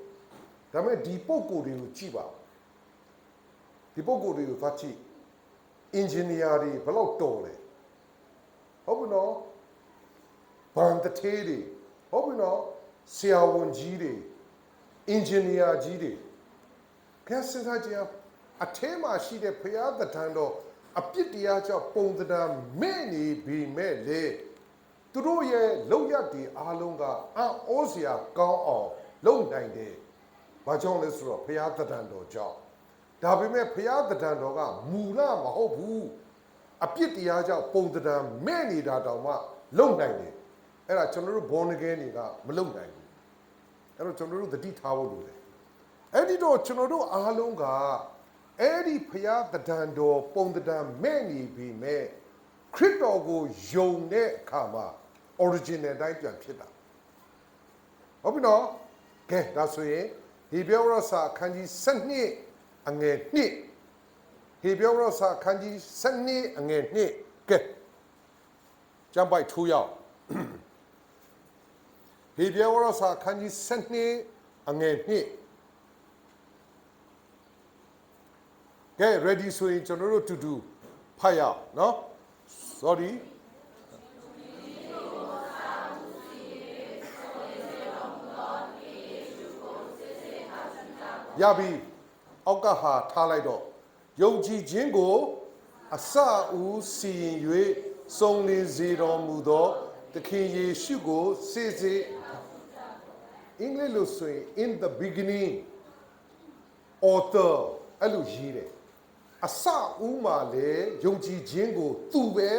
Speaker 1: ဒါပေမဲ့ဒီပုံကိုယ်တွေကိုကြည့်ပါဒီပုံကိုယ်တွေကိုသွားကြည့်အင်ဂျင်နီယာတွေဘယ်လောက်တော်လဲဟုတ်ပြီနော်ဘန်တသေးတွေဟုတ်ပြီနော်ဆရာဝန်ကြီးတွေအင်ဂျင်နီယာကြီးတွေခက်စစ်သားကြီးအထဲမှာရှိတဲ့ဘုရားတဒံတော်အပြစ်တရားကြောင့်ပုံတဒံမဲ့နေပြီမဲ့လေသူတို့ရဲ့လောက်ရတဲ့အားလုံးကအံ့ဩစရာကောင်းအောင်လုပ်နိုင်တယ်ဘာကြောင့်လဲဆိုတော့ဘုရားတဒံတော်ကြောင့်ဒါပေမဲ့ဘုရားတဒံတော်ကမူလမဟုတ်ဘူးအပြစ်တရားကြောင့်ပုံတဒံမဲ့နေတာတောင်မှလုံနိုင်တယ်အဲ့ဒါကျွန်တော်တို့ဘောနဂဲတွေကမလုံနိုင်ဘူးအဲ့တော့ကျွန်တော်တို့သတိထားဖို့လိုတယ်အဲ့ဒီတော့ကျွန်တော်တို့အားလုံးကအဲ့ဒီဘုရားတဒံတော်ပုံတဒံမဲ့နေပြီမဲ့ခရစ်တော်ကိုယုံတဲ့အခါမှာ original တိုင်းပြန်ဖြစ်တာဟုတ်ပြီနော်ကဲဒါဆိုရင်ဒီပြောရစာအခန်းကြီး7အငယ်1ဟေပြောရစာအခန်းကြီး7အငယ်1ကဲကျမ်းပိုက်ထိုးရောက်ဟေပြောရစာအခန်းကြီး7အငယ်1ကဲ ready ဆိုရင်ကျွန်တော်တို့တူတူဖတ်ရအောင်နော် sorryရပြီအောက်ကဟာထားလိုက်တော့ယုံကြည်ခြင်းကိုအစဦးစီရင်၍စုံလင်စေတော်မူသောသခင်ယေရှုကိုစေစေအင်္ဂလိပ်လိုဆိုရင် in the beginning author အဲ့လိုရေးတယ်အစဦးမှာလေယုံကြည်ခြင်းကိုသူပဲ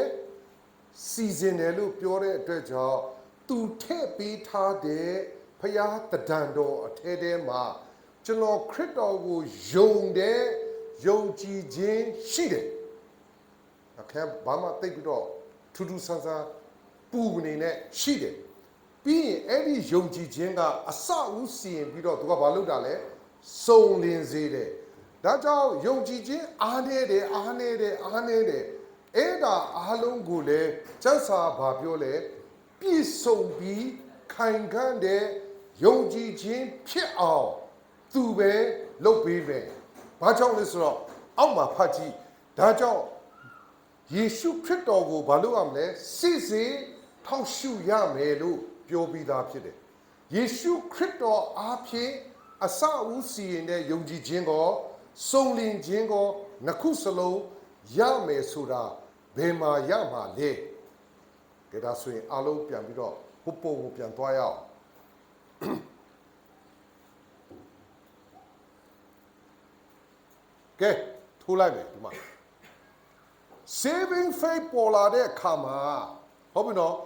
Speaker 1: စီစဉ်တယ်လို့ပြောတဲ့အတွက်ကြောင့်သူထည့်ပေးထားတဲ့ဖျားတဒံတော်အထဲထဲမှာကျွန်တော်ခရစ်တော်ကိုယုံတဲ့ယုံကြည်ခြင်းရှိတယ်အခါဘာမှတိတ်ပြီးတော့ထူးထူးဆန်းဆန်းပူနေနဲ့ရှိတယ်ပြီးရင်အဲ့ဒီယုံကြည်ခြင်းကအစဦးစီရင်ပြီးတော့သူကဘာလုပ်တာလဲစုံလင်စေတယ်ဒါကြောင့်ယုံကြည်ခြင်းအားနေတယ်အဲ့ဒါအားလုံးကိုလည်းကျမ်းစာဘာပြောလဲပြည့်စုံပြီးခိုင်ခန့်တဲ့ယုံကြည်ခြင်းဖြစ်အောင်သူပဲလုပ်ပေးမယ်။ဘာကြောင့်လဲဆိုတော့အောက်မှာဖတ်ကြည့်။ဒါကြောင့်ယေရှုခရစ်တော်ကိုဘာလို့ရမလဲ။စစ်စစ်ထောက်ရှုရမယ်လို့ပြောပြီးသားဖြစ်တယ်။ယေရှုခရစ်တော်အားဖြင့်အစအဦးစီရင်တဲ့ယုံကြည်ခြင်းကိုစုံလင်ခြင်းကိုနှစ်ခုစလုံးရမယ်ဆိုတာဘယ်မှာရမှာလဲ။ဒါဆိုရင်အလုံးပြန်ပြီးတော့ဟိုပုံကိုပြန်သွားရအောင်။ကဲထိုးလိုက်မယ်ဒီမှာ saving faith ပေါ်လာတဲ့အခါမှာဟုတ်ပြီနော်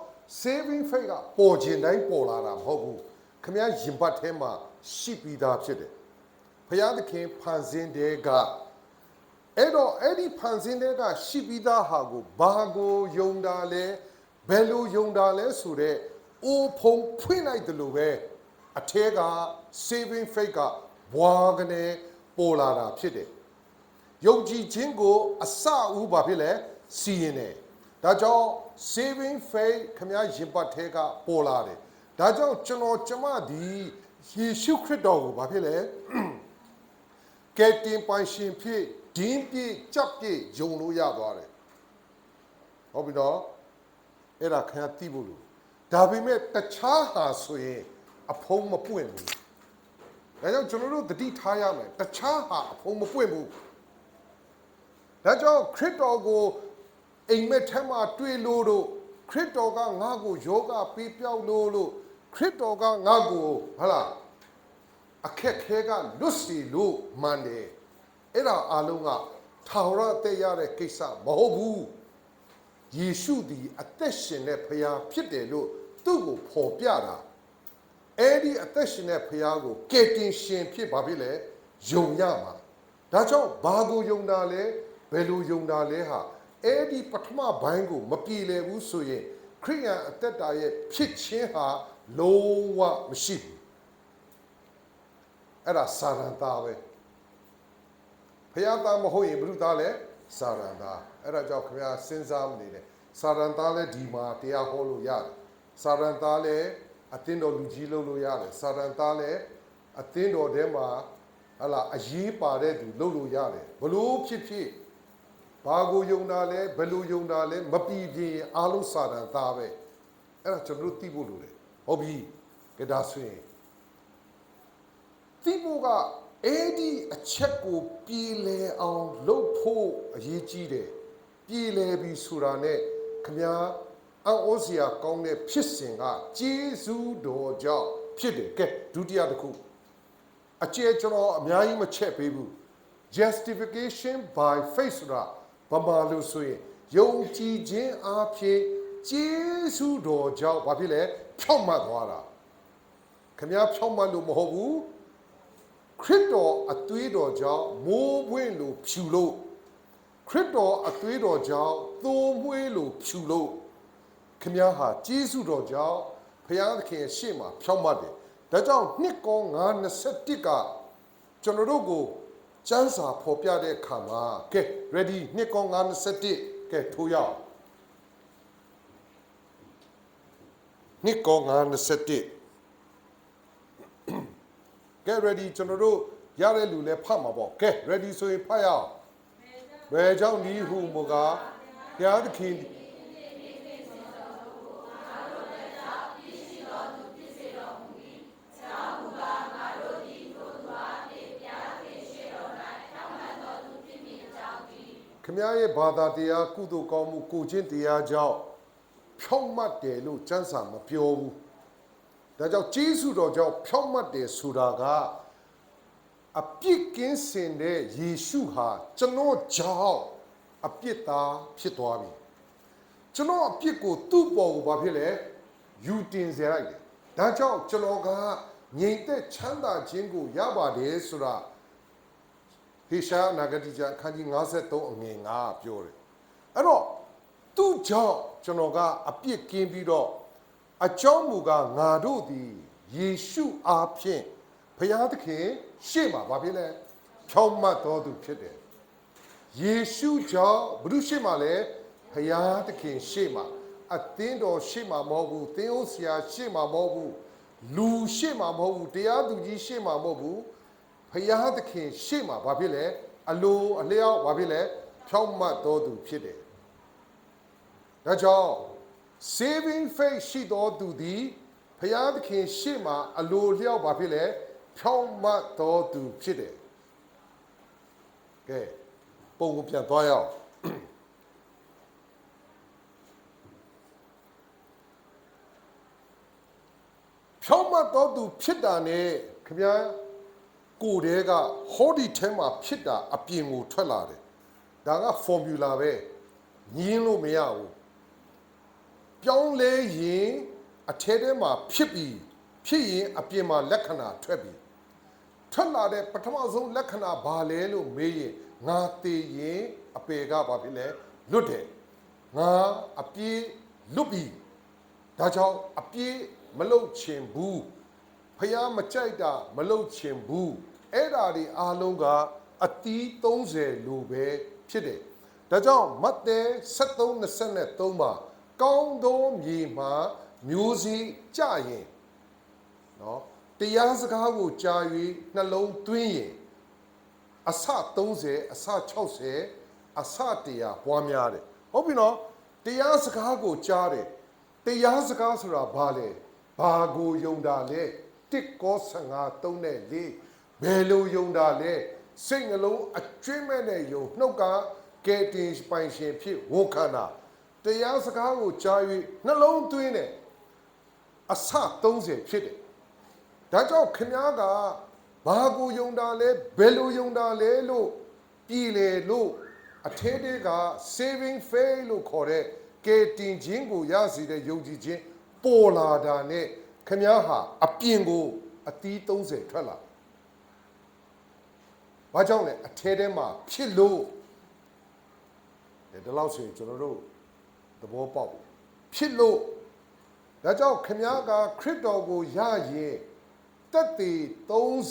Speaker 1: saving faith ကပေါ်ခြင်းတိုင်းပေါ်လာတာမဟုတ်ဘူးခင်ဗျာရင်ပတ်ထဲမှာရှိပြီးသားဖြစ်တယ်ဘုရားသခင်ဖန်ဆင်းတဲ့ကအဲ့တော့အဲ့ဒီဖန်ဆင်းတဲ့ကရှိပြီးသားဟာကိုဘာကိုယုံတာလဲဘယ်လိုယုံတာလဲဆိုတော့အိုးဖုံဖွင့်လိုက်တယ်လို့ပဲအထဲက saving faith ကဘွားကနေပေါ်လာတာဖြစ်တယ်ယုံကြည်ခြင်းကိုအစဦးဘာဖြစ်လဲစီရင်တယ်ဒါကြောင့် saving faith ခမည်းရင်ပတ်ထဲကပေါ်လာတယ်ဒါကြောင့်ကျွန်တော်ကျမဒီယေရှုခရစ်တော်ကိုဘာဖြစ်လဲကယ်တင်ပိုင်ရှင်ဖြစ်ဒင်းပြည့်ကြပ်ပြည့်ယုံလို့ရသွားတယ်ဟုတ်ပြီနော်အဲ့ဒါခင်ဗျာသိဖို့လို့ဒါပေမဲ့တခြားဟာဆိုရင်အဖုံးမပွင့်ဘူးဒါကြောင့်ကျွန်တော်တို့သတိထားရမယ်တခြားဟာအဖုံးမပွင့်ဘူး ဒါကြောင့်ခရစ်တော်ကိုအိမ်မက်ထဲမှာတွေ့လို့တို့ခရစ်တော်ကငါ့ကိုယောဂပေးပြောက်လို့ခရစ်တော်ကငါ့ကိုဟာလားအခက်ခဲကလွတ်စီလို့မှန်တယ်အဲ့ဒါအလုံးကထာဝရအသက်ရတဲ့ကိစ္စမဟုတ်ဘူးယေရှုသည်အသက်ရှင်တဲ့ဖခင်ဖြစ်တယ်လို့သူ့ကိုဖော်ပြတာအဲ့ဒီအသက်ရှင်တဲ့ဖခင်ကိုကယ်တင်ရှင်ဖြစ်ပါပြီလေယုံရမှာဒါကြောင့်ဘာကိုယုံတာလဲဘယ်လိုယုံတာလဲဟာအဲ့ဒီပထမဘိုင်းကိုမပြေလည်ဘူးဆိုရင်ခရိယန်အသက်တာရဲ့ဖြစ်ခြင်းဟာလုံးဝမရှိဘူးအဲ့ဒါစာရန်သားပဲဖခင်သားမဟုတ်ရင်ဘုရုသားလဲစာရန်သားအဲ့ဒါကြောင့်ခင်ဗျာစဉ်းစားမနေနဲ့စာရန်သားလဲဒီမှာတရားဟောလို့ရတယ်စာရန်သားလဲအသင်းတော်လူကြီးလုပ်လို့ရတယ်စာရန်သားလဲအသင်းတော်ထဲမှာဟလာအရေးပါတဲ့သူလုပ်လို့ရတယ်ဘလို့ဖြစ်ဖြစ်ဘာကိုယုံတာလဲဘယ်လိုယုံတာလဲမပြီးပြင်းအားလုံးစာရန်သားပဲအဲ့ဒါကျွန်တော်တို့သိဖို့လိုတယ်ဟုတ်ပြီကြဒါဆိုရင်သိဖို့ကအဲ့ဒီအချက်ကိုပြည်လဲအောင်လုပ်ဖို့အရေးကြီးတယ်ပြည်လဲပြီးဆိုတာနဲ့ခမညာအောစရာကောင်းတဲ့ဖြစ်စဉ်ကဂျေဇုတော်ကြောင့်ဖြစ်တယ်ကဲဒုတိယတစ်ခုအကျယ်ကျွန်တော်အများကြီးမချက်ပေးဘူး justification by faith ဆိုတာဘာမှလို့ဆိုရင်ယုံကြည်ခြင်းအဖြစ်ဂျေဇုတော်ကြောင့်ဘာဖြစ်လဲဖြောင့်မတ်သွားတာခမညာဖြောင့်မတ်လို့မဟုတ်ဘူးခရစ်တော်အသွေးတော်ကြောင့်မိုးပွင့်လို့ဖြူလို့ခရစ်တော်အသွေးတော်ကြောင့်သိုးမွှေးလို့ဖြူလို့ခမည်းဟာကျေးဇူးတော်ကြောင့်ဘုရားသခင်ရှေ့မှာဖြောင့်မတ်တယ်ဒါကြောင့်နှစ်ကော921ကကျွန်တော်တို့ကိုစံစာဖော်ပြတဲ့အခါမှာကဲ ready နှစ်ကော921ကဲထိုးရအောင်နှစ်ကော921ကဲ ready ကျွန်တော်တို့ရတဲ့လူလည်းဖတ်မှာပေါ့ကဲ ready ဆိုရင်ဖတ်ရအောင်ဘယ်ကြောင့်ဒီဟုမူကားဘုရားသခင်ခမည်းရဲ့ဘာသာတရားကုသိုလ်ကောင်းမှုကိုချင်းတရားကြောင့်ဖြောင့်မတ်တယ်လို့ကျမ်းစာမပြောဘူးဒါကြောင့်ကျေးဇူးတော်ကြောင့်ဖြောင့်မတ်တယ်ဆိုတာကအပြစ်ကင်းစင်တဲ့ယေရှုဟာကျွန်တော်ကြောင့်အပြစ်သားဖြစ်သွားပြီကျွန်တော်အပြစ်ကိုသူ့ပေါ်ကိုဘာဖြစ်လဲယူတင်စေလိုက်တယ်ဒါကြောင့်ကျွန်တော်ကငြိမ်သက်ချမ်းသာခြင်းကိုရပါတယ်ဆိုတာဟေရှာယနဂတိကျမ်းအခန်းကြီး53အငယ်9ပြောတယ်အဲ့တော့သူ့ကြောင့်ကျွန်တော်ကအပြစ်ကင်းပြီးတော့အကြောင်းမူကားငါတို့သည်ယေရှုအားဖြင့်ဘုရားသခင်ရှေ့မှာဘာဖြစ်လဲဖြောင့်မတ်တော်သူဖြစ်တယ်ယေရှုကြောင့်ဘုရုရှေ့မှာလဲဘုရားသခင်ရှေ့မှာအသင်းတော်ရှေ့မှာမဟုတ်ဘူးသင်းဦးဆရာရှေ့မှာမဟုတ်ဘူးလူရှေ့မှာမဟုတ်ဘူးတရားသူကြီးရှေ့မှာမဟုတ်ဘူးဘုရားသခင်ရှေ့မှာဘာဖြစ်လဲအလိုအလျောက်ဘာဖြစ်လဲဖြောင့်မတ်တော်သူဖြစ်တယ်ဒါကြောင့် saving faith ရှိတော်သူသည်ဘုရားသခင်ရှေ့မှာအလိုလျောက်ဘာဖြစ်လဲဖြောင့်မတ်တော်သူဖြစ်တယ်ကဲပုံကိုပြန်သွားရအောင်ဖြောင့်မတ်တော်သူဖြစ်တာနဲ့ခင်ဗျာကိုယ်တည်းကဟောဒီထဲမှာဖြစ်တာအပြင်ကိုထွက်လာတယ်ဒါက formula ပဲညင်းလို့မရဘူးပြောင်းလဲရင်အထဲထဲမှာဖြစ်ပြီးဖြစ်ရင်အပြင်မှာလက္ခဏာထွက်ပြီးထွက်လာတဲ့ပထမဆုံးလက္ခဏာဘာလဲလို့မေးရင်ငါသိရင်အပေကဘာဖြစ်လဲလွတ်တယ်ငါအပြေးလွတ်ပြီးဒါကြောင့်အပြေးမလုတ်ချင်ဘူးဖျားမကြိုက်တာမလုတ်ချင်ဘူးအဲ့ဓာဒီအားလုံးကအတီး30လိုပဲဖြစ်တယ်ဒါကြောင့်မဿဲ73:23မှာကောင်းသောမြေမှာမျိုးစေ့ကြရင်နော်တရားစကားကိုကြား၍နှလုံးသွင်းရင်အဆ30အဆ60အဆ100ပွားများတယ်ဟုတ်ပြီနော်တရားစကားကိုကြားတယ်တရားစကားဆိုတာဘာလဲဘာကိုယုံတာလဲ1ကော15 3နဲ့4ဘယ်လိုယုံတာလဲစိတ်နှလုံးအကျွင့်မဲ့နဲ့ယုံနှုတ်က ကဲတင်ပိုင်ရှင်ဖြစ်ဝန်ခံတာတရားစကားကိုကြား၍နှလုံးသွင်းတယ်အဆ30ဖြစ်တယ်ဒါကြောင့်ခင်ဗျားကဘာကိုယုံတာလဲဘယ်လိုယုံတာလဲလို့ပြည်လေလို့အထဲတဲက saving faith လို့ခေါ်တဲ့ကဲတင်ခြင်းကိုရစီတဲ့ယုံကြည်ခြင်းပေါ်လာတာနဲ့ခင်ဗျားဟာအပြင်ကိုအသီး30ထွက်လာဘာကြောင့်လဲအထဲထဲမှာဖြစ်လို့ဒီလောက်ဆိုရင်ကျွန်တော်တို့သဘောပေါက်ဖြစ်လို့ဒါကြောင့်ခင်ဗျားကခရစ်တော်ကိုရရင်တက်တည်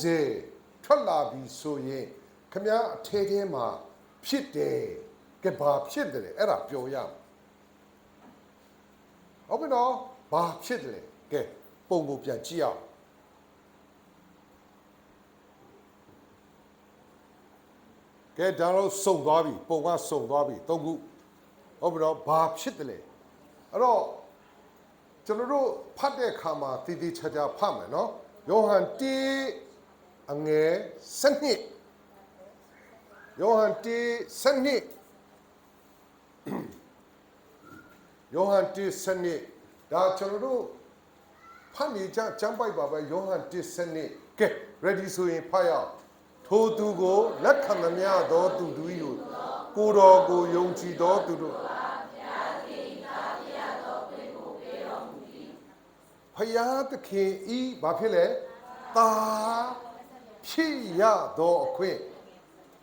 Speaker 1: 30ထွက်လာပြီဆိုရင်ခင်ဗျားအထဲထဲမှာဖြစ်တယ်ကဲဘာဖြစ်တယ်အဲ့ဒါပြောရမယ်ဟုတ်ပြီနော်ဘာဖြစ်တယ်ကဲပုံကိုပြန်ကြည့်အောင်ကဲဒါတော့စုံသွားပြီပုံကစုံသွားပြီ၃ခုဟုတ်ပြီနော်ဘာဖြစ်တယ်လဲအဲ့တော့ကျွန်တော်တို့ဖတ်တဲ့အခါမှာတည်တည်ချာချာဖတ်မယ်နော်ယောဟန်1အငယ်7ယောဟန်1 7ယောဟန်1 7ဒါကျွန်တော်တို့ဖတ်နေကြကျမ်းပိုက်ပါပဲယောဟန်1 7ကဲ ready ဆိုရင်ဖတ်ရအောင်ထိုသူကိုလက်ခံသမျှသောသူတို့၏ကိုတော်ကိုယုံကြည်သောသူတို့ဖယားသခင်ဤဘာဖြစ်လဲတာဖြစ်ရသောအခွင့်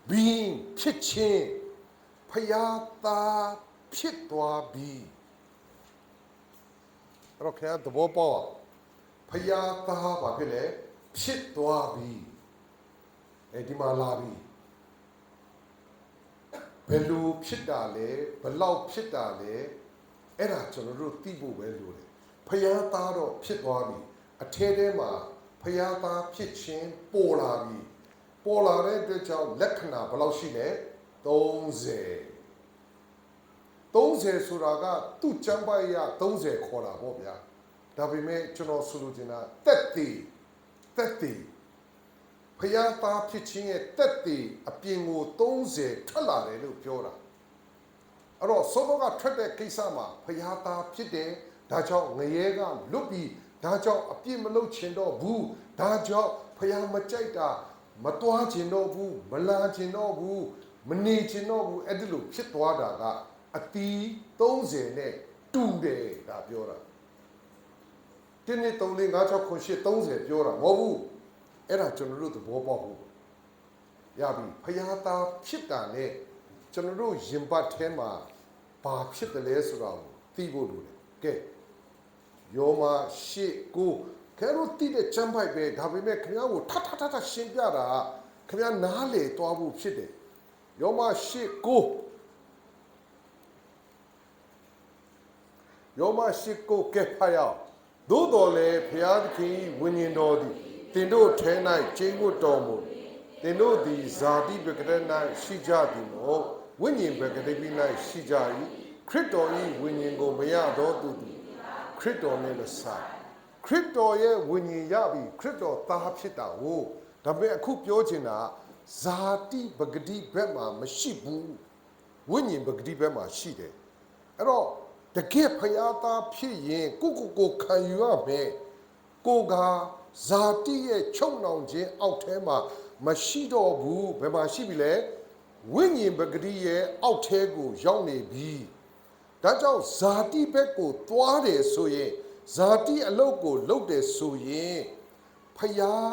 Speaker 1: ဘင်းဖြစ်ခြင်းဖယားသားဖြစ်သွားပြီအဲ့တော့ခင်ဗျားသဘောပေါက်ဖယားသားဘာဖြစ်လဲဖြစ်သွားပြီဒီမှာလာပြီဘယ်လိုဖြစ်တာလဲဘယ်လောက်ဖြစ်တာလဲအဲ့ဒါကျွန်တော်တို့သိဖို့ပဲလိုတယ်ဖယားသားတော့ဖြစ်သွားပြီအထဲထဲမှာဖယားသားဖြစ်ခြင်းပေါ်လာပြီပေါ်လာတဲ့အတွက်ကြောင့်လက္ခဏာဘယ်လောက်ရှိလဲ30ဆိုတာကသူ့ကျမ်းပိုက်ရ30ခေါ်တာပေါ့ဗျာဒါပေမဲ့ကျွန်တော်ဆိုလိုချင်တာတက်တည်ဖယားသားဖြစ်ခြင်းရဲ့တက်တည်အပြင်ကို30ထွက်လာတယ်လို့ပြောတာအဲ့တော့စောစောကထွက်တဲ့ကိစ္စမှာဖယားသားဖြစ်တယ်ဒါကြောင့်ငရဲကလွတ်ပြီးဒါကြောင့်အပြစ်မလုပ်ချင်တော့ဘူးဒါကြောင့်ဖယားမကြိုက်တာမတွားချင်တော့ဘူးမလာချင်တော့ဘူးမနေချင်တော့ဘူးအဲ့ဒီလိုဖြစ်သွားတာကအတီး30နဲ့တူတယ်ဒါပြောတာတင်းနေ3 4 5 6 9 10 30ပြောတာမဟုတ်ဘူးအဲ့ဒါကျွန်တော်တို့သဘောပေါက်ဘူးရပြီဖယားသားဖြစ်တာနဲ့ကျွန်တော်တို့ရင်ပတ်ထဲမှာဘာဖြစ်တယ်လဲဆိုတာကိုသိဖို့လိုတယ်ကဲယောမ8 9ခဲလို့သိတဲ့ချမ်းပိုက်ပဲဒါပေမဲ့ခင်ဗျားကိုထရှင်းပြတာခင်ဗျားနားလေသွားဖို့ဖြစ်တယ်ယောမ8 9ယောမ8 9ကဲဖတ်ရအောင်သို့တော်လည်းဘုရားသခင်ဝိညာဉ်တော်သည်တင်တို့ထဲ၌ကျင်းဝတ်တော်မူတင်တို့သည်ဇာတိပကရ၌ရှိကြသည်မို့ဝိညာဉ်ပကတိ၌ရှိကြ၏ခရစ်တော်၏ဝိညာဉ်ကိုမရသောသူသည်ခရစ်တော်နဲ့လည်းဆိုင်ခရစ်တော်ရဲ့ဝိညာဉ်ရပြီခရစ်တော်သားဖြစ်တာကိုဒါပေမဲ့အခုပြောချင်တာဇာတိပကတိဘက်မှာမရှိဘူးဝိညာဉ်ပကတိဘက်မှာရှိတယ်အဲ့တော့တကယ်ဖယားသားဖြစ်ရင်ကိုခံယူရမယ်ကိုကဇာတိရဲ့ချုပ်နှောင်ခြင်းအောက်ထဲမှာမရှိတော့ဘူးဘယ်မှာရှိပြီလဲဝိညာဉ်ပဂတိရဲ့အောက်ထဲကိုရောက်နေပြီဒါကြောင့်ဇာတိဘက်ကိုသွားတယ်ဆိုရင်ဇာတိအလုတ်ကိုလုပ်တယ်ဆိုရင်ဖယား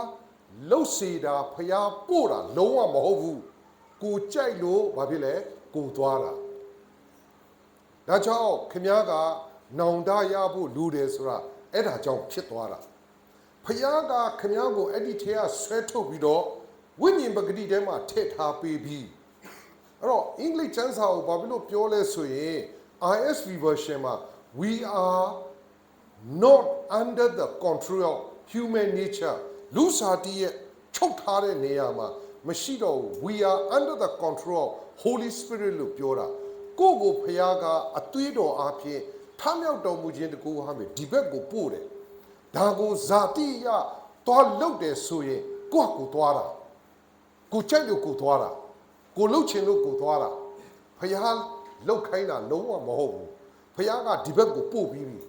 Speaker 1: လှုပ်စေတာဖယားပို့တာလုံးဝမဟုတ်ဘူးကိုကြိုက်လို့ဘာဖြစ်လဲကိုသွားတာဒါကြောင့်ခင်ဗျားကနောင်တရဖို့လူတယ်ဆိုတာအဲ့ဒါကြောင့်ဖြစ်သွားတာဖယားကခင်ဗျားကိုအဲ့ဒီထဲကဆွဲထုတ်ပြီးတော့ဝိညာဉ်ပဂတိထဲမှာထည့်ထားပေးပြီးအဲ့တော့အင်္ဂလိပ်ကျမ်းစာကိုဘာဖြစ်လို့ပြောလဲဆိုရင် ISV version မှာ we are not under the control of human nature လူစားတီးရဲ့ချုပ်ထားတဲ့နေရာမှာမရှိတော့ဘူး we are under the control of Holy Spirit လို့ပြောတာကိုယ့်ကိုဖယားကအသွေးတော်အဖြစ်ထမြောက်တော်မူခြင်းတကူဟာမယ်ဒီဘက်ကိုပို့တယ်ဒါကိုဇာတိရသွားလုတ်တယ်ဆိုရင်ကိုယ့်ကိုသွားတာကိုကြိုက်လို့ကိုသွားတာကိုလှုပ်ချင်လို့ကိုသွားတာ ဖျားလောက်ခိုင်းတာလုံးဝမဟုတ်ဘူးဖျားကဒီဘက်ကိုပို့ပြီးပြီ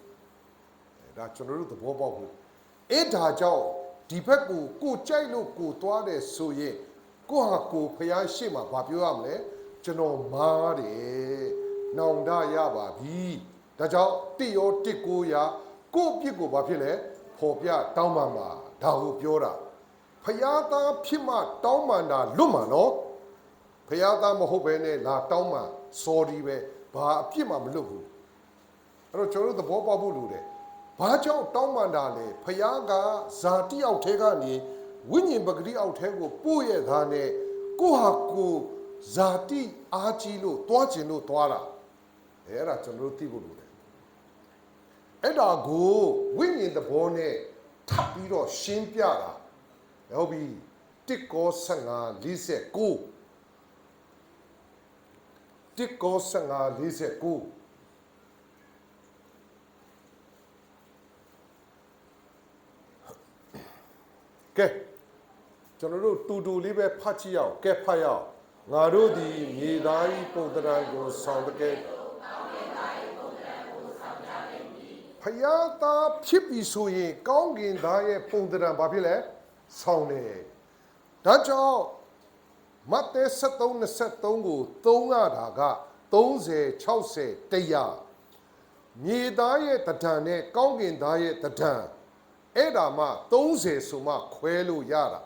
Speaker 1: ဒါကျွန်တော်တို့သဘောပေါက်ဘူးအဲ့ဒါကြောင့်ဒီဘက်ကိုကြိုက်လို့ကိုသွားတယ်ဆိုရင်ကိုဟာကိုဖျားရှိမှဘာပြောရမလဲကျွန်တော်မားတယ်နောင်တရပါပြီဒါကြောင့်တိရောတစ်ကိုရာကိုအပြစ်ကိုဘာဖြစ်လဲဖော်ပြတောင်းပန်ပါဒါကိုပြောတာဖျားသားဖြစ်မှတောင်းပန်တာလွတ်မှာနော်ဖျားသားမဟုတ်ဘဲနဲ့လာတောင်းပန် sorry ပဲဘာအပြစ်မှမလွတ်ဘူးအဲ့တော့ကျွန်တော်တို့သဘောပေါက်ဖို့လိုတယ်ဘာကြောင့်တောင်းပန်တာလဲဖျားကဇာတိအောက်ထဲကနေဝိညာဉ်ပဂတိအောက်ထဲကိုပို့ရတာနဲ့ကိုဟာကိုဇာတိအားကြီးလို့တွားကျင်လို့တွားတာအဲ့ဒါကျွန်တော်တို့သိဖို့လိုတယ်အဲ့ဒါကိုဝိညာဉ်သဘောနဲ့ထပ်ပြီးတော့ရှင်းပြတာဟုတ်ပြီတစ်ကော15 49တစ်ကော15 49ကဲကျွန်တော်တို့တူလေးပဲဖတ်ကြည့်အောင်ကဲဖတ်ရအောင်ငါတို့ဒီမြေသားဤပုံတရံကိုဆောင်တဲ့ဖယားသားဖြစ်ပြီဆိုရင်ကောင်းကင်သားရဲ့ပုံတရံဘာဖြစ်လဲဆောင်တယ်ဒါကြောင့်မဿဲ73 23ကိုသုံးရတာက30 60 100မြေသားရဲ့တဒံနဲ့ကောင်းကင်သားရဲ့တဒံအဲ့ဒါမှ30ဆိုမှခွဲလို့ရတာ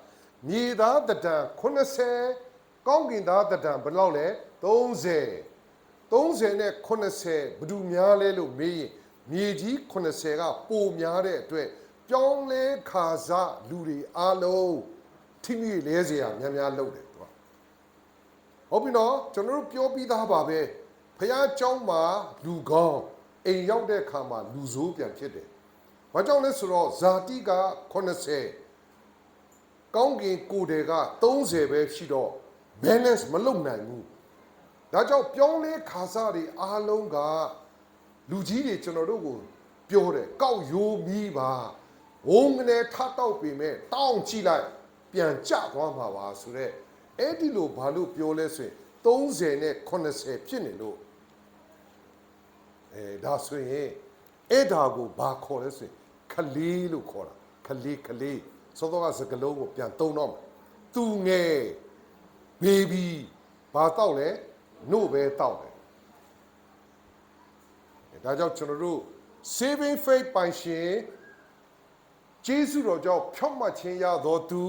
Speaker 1: မြေသားတဒံ80ကောင်းကင်သားတဒံဘယ်လောက်လဲ30နဲ့80ဘယ်သူများလဲလို့မေးရင်မြေကြီး80ကပိုများတဲ့အတွက်ပြောင်းလဲခါစားလူတွေအားလုံးထိမိလဲเสียများလုပ်တယ်သူကဟုတ်ပြီနော်ကျွန်တော်တို့ပြောပြီးသားပါပဲဖះเจ้าမှာလူကောင်းအိမ်ရောက်တဲ့ခါမှာလူဆိုးပြန်ဖြစ်တယ်ဘာကြောင့်လဲဆိုတော့ဇာတိက80ကောင်းကင်ကိုယ်တွေက30ပဲရှိတော့ balance မလုပ်နိုင်ဘူးဒါကြောင့်ပြောင်းလဲခါစားတွေအားလုံးကလူကြီးတွေကျွန်တော်တို့ကိုပြောတယ်ကောက်ရိုးမီးပါဝုန်းကနေထတောက်ပေမဲ့တောင်းကြည့်လိုက်ပြန်ကျသွားမှာပါဆိုတော့အဲ့ဒီလိုဘာလို့ပြောလဲဆိုရင်30နဲ့80ဖြစ်နေလို့ဒါဆိုရင်အဲ့ဒါကိုဘာခေါ်လဲဆိုရင်ခလေးလို့ခေါ်တာခလေးစောတော့ကစကလုံးကိုပြန်သုံးတော့မယ်သူငယ်ဘေဘီဘာတောက်လဲနို့ပဲတောက်တယ်ဒါကြောင့်ကျွန်တော်တို့ saving faith ပိုင်ရှင်ဂျေစုတော်ကြောင့်ဖြောင့်မတ်ခြင်းရတော်သူ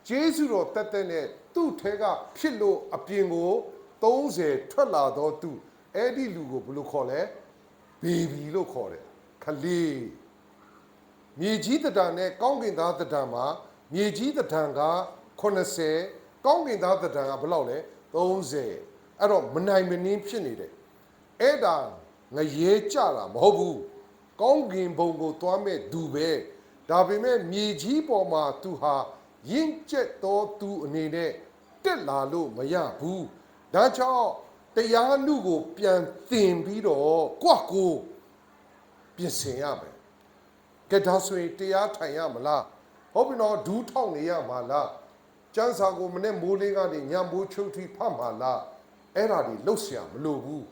Speaker 1: ဂျေစုတော်တက်တဲ့နဲ့သူ့ထဲကဖြစ်လို့အပြင်ကို30ထွက်လာတော်သူအဲ့ဒီလူကိုဘယ်လိုခေါ်လဲဘေဘီလို့ခေါ်တယ်ခလေးမြေကြီးတဒံနဲ့ကောင်းကင်သားတဒံမှာမြေကြီးတဒံက80ကောင်းကင်သားတဒံကဘယ်လောက်လဲ30အဲ့တော့မနိုင်မနှင်းဖြစ်နေတယ်အဲ့ဒါငရဲကြတာမဟုတ်ဘူးကောင်းကင်ဘုံကိုသွားမဲ့သူပဲဒါပေမဲ့မြေကြီးပေါ်မှာသူဟာရင့်ကျက်သောသူအနေနဲ့တက်လာလို့မရဘူးဒါကြောင့်တရားလူကိုပြန်သင်ပြီးတော့ကိုပြင်ဆင်ရမယ်ကဲဒါဆိုရင်တရားထိုင်ရမလားဟုတ်ပြီနော်ဒူးထောက်နေရမှာလားကျမ်းစာကိုမနေ့မိုးလေးကနေညမိုးချုပ်ထိဖတ်မှာလားအဲ့ဒါတွေလှုပ်ရှားမလို့ဘူး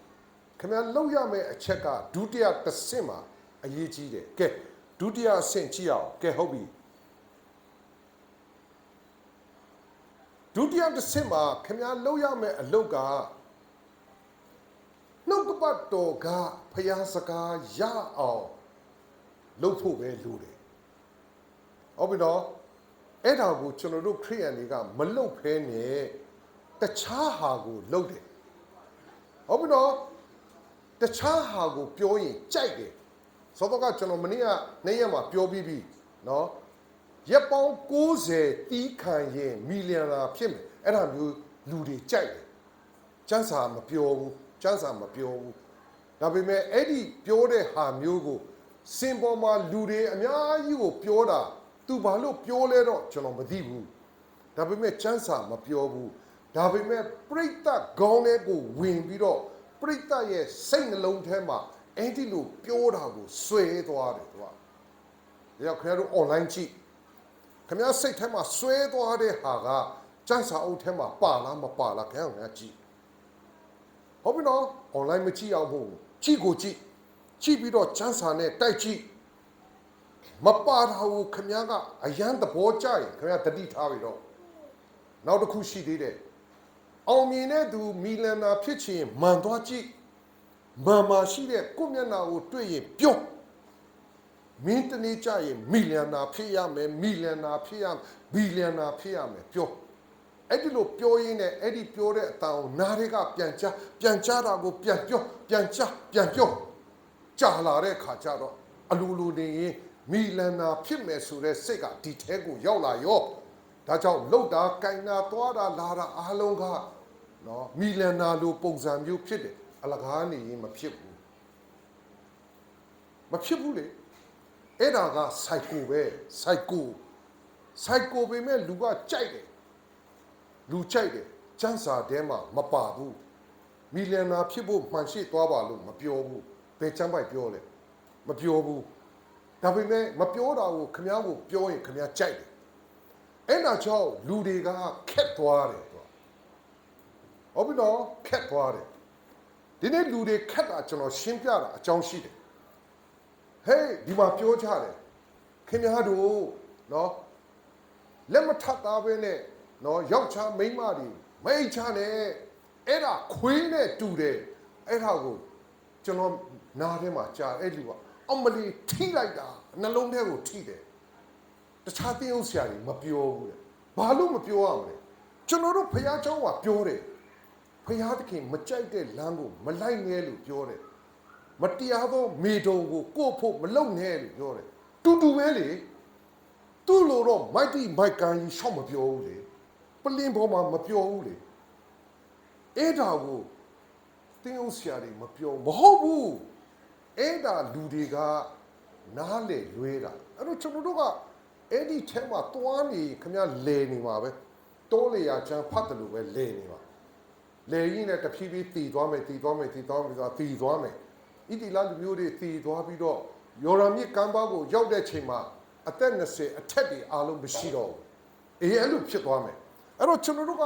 Speaker 1: ခင်ဗျာလှုပ်ရမယ့်အချက်ကဒုတိယတစ်ဆင့်မှာအရေးကြီးတယ်ကဲဒုတိယအဆင့်ကြည့်အောင်ကဲဟုတ်ပြီဒုတိယတစ်ဆင့်မှာခင်ဗျာလှုပ်ရမယ့်အလုပ်ကနှုတ်ကပတ်တော်ကဖျားစကားရအောင်လုပ်ဖို့ပဲလိုတယ်ဟုတ်ပြီနော်အဲ့ဒါကိုကျွန်တော်တို့ခရိယန်တွေကမလုပ်ဖဲနဲ့တခြားဟာကိုလုပ်တယ်ဟုတ်ပြီနော်တခြားဟာကိုပြောရင်ကြိုက်တယ်သောတော့ကကျွန်တော်မနေ့ကနေ့ရက်မှာပြောပြီးပြီနော်ရက်ပေါင်း90တီးခံရင်မီလီယံနာဖြစ်မယ်အဲ့ဒါမျိုးလူတွေကြိုက်တယ်ကျန်းစာမပြောဘူးကျန်းစာမပြောဘူးဒါပေမဲ့အဲ့ဒီပြောတဲ့ဟာမျိုးကိုစင်ပေါ်မှာလူတွေအများကြီးကိုပြောတာသူဘာလို့ပြောလဲတော့ကျွန်တော်မသိဘူးဒါပေမဲ့ကျန်းစာမပြောဘူးဒါပေမဲ့ပြိတ္တခေါင်းထဲကိုဝင်ပြီးတော့ပြိတ္တရဲ့စိတ်နှလုံးထဲမှာအဲ့ဒီလိုပြောတာကိုဆွဲသွားတယ်သူကဒါကြောင့်ခင်ဗျားတို့ online ကြည့်ခင်ဗျားစိတ်ထဲမှာဆွဲသွားတဲ့ဟာကကျန်းစာအုပ်ထဲမှာပါလားမပါလားခင်ဗျားကြည့် ဟုတ်ပြီနော် online မကြည့်အောင်ဖို့ကြည့်ကိုကြည့်ပြီးတော့ချမ်းစာနဲ့တိုက်ကြည့်မပါတာကိုခင်ဗျားကအရန်သဘောကျရင်ခင်ဗျားတတိထားပြီတော့နောက်တစ်ခုရှိသေးတယ်အောင်မြင်တဲ့သူမီလန်နာဖြစ်ချင်မှန်သွားကြည့်မှန်မရှိတဲ့ကိုမျက်နှာကိုတွေ့ရင်ပြုံးမင်းတနေ့ကျရင်မီလန်နာဖြစ်ရမယ်မီလန်နာဖြစ်ရဘီလန်နာဖြစ်ရမယ်ပြောအဲ့ဒီလိုပြောရင်းနဲ့အဲ့ဒီပြောတဲ့အတန်ကိုနားတွေကပြန်ချတာကိုပြန်ပြောပြန်ပြောကြာလာတဲ့ခါကျတော့အလိုလိုနေရင်မီလန်နာဖြစ်မယ်ဆိုတဲ့စိတ်ကဒီထဲကိုရောက်လာရောဒါကြောင့်လှုပ်တာကိုင်တာသွားတာလာတာအားလုံးကနော်မီလန်နာလိုပုံစံမျိုးဖြစ်တယ်အလကားနေရင်မဖြစ်ဘူးလေအဲ့ဒါက psycho ပဲ psycho ပဲမဲ့လူကကြိုက်တယ်ကျန်းစာထဲမှာမပါဘူးမီလန်နာဖြစ်ဖို့မှန်ရှိသွားပါလို့မပြောဘူးဘယ်ချမ်းပိုက်ပြောလဲမပြောဘူးဒါပေမဲ့မပြောတာကိုခမ ्या ကိုပြောရင်ခမ ्या ကြိုက်တယ်အဲ့ဒါကြောင့်လူတွေကခက်သွားတယ်ဟုတ်ပြီနော်ခက်သွားတယ်ဒီနေ့လူတွေခက်တာကျွန်တော်ရှင်းပြတာအကြောင်းရှိတယ်ဟေးဒီမှာပြောကြတယ်ခင်ဗျားတို့နော်လက်မထပ်သားပဲနဲ့နော်ယောက်ျားမိန်းမတွေမိတ်ချနဲ့အဲ့ဒါခွေးနဲ့တူတယ်အဲ့ဒါကိုကျွန်တော်နားထဲမှာကြားအဲ့လူကအမလီထိလိုက်တာနှလုံးထဲကိုထိတယ်တခြားတင်းဥဆရာတွေမပြောဘူးလေဘာလို့မပြောရမလဲကျွန်တော်တို့ဖခင်เจ้าကပြောတယ်ဖခင်သခင်မကြိုက်တဲ့လမ်းကိုမလိုက်နဲ့လို့ပြောတယ်မတရားသောမေတုံကိုကို့ဖို့မလုံနဲ့လို့ပြောတယ်တူပဲလေသူ့လိုတော့မိုက်တီမိုက်ကန်ကြီးရှောက်မပြောဘူးလေပလင်းပေါ်မှာမပြောဘူးလေအဲ့ဒါကိုတင်းဥဆရာတွေမပြောမဟုတ်ဘူးအဲ့ဒါလူတွေကနားလေလွဲတာအဲ့တော့ကျွန်တော်တို့ကအဲ့ဒီထဲမှာတွားနေခမလဲနေမှာပဲတိုးလေရချမ်းဖတ်တယ်လို့ပဲလဲနေမှာလဲရင်းနဲ့တဖြည်းဖြည်းတည်သွားမယ်ဣတိလလူမျိုးတွေတည်သွားပြီးတော့ယော်ရမြစ်ကမ်းပါးကိုရောက်တဲ့ချိန်မှာအသက်20အထက်တွေအားလုံးမရှိတော့ဘူးအေးအဲ့လိုဖြစ်သွားမယ်အဲ့တော့ကျွန်တော်တို့က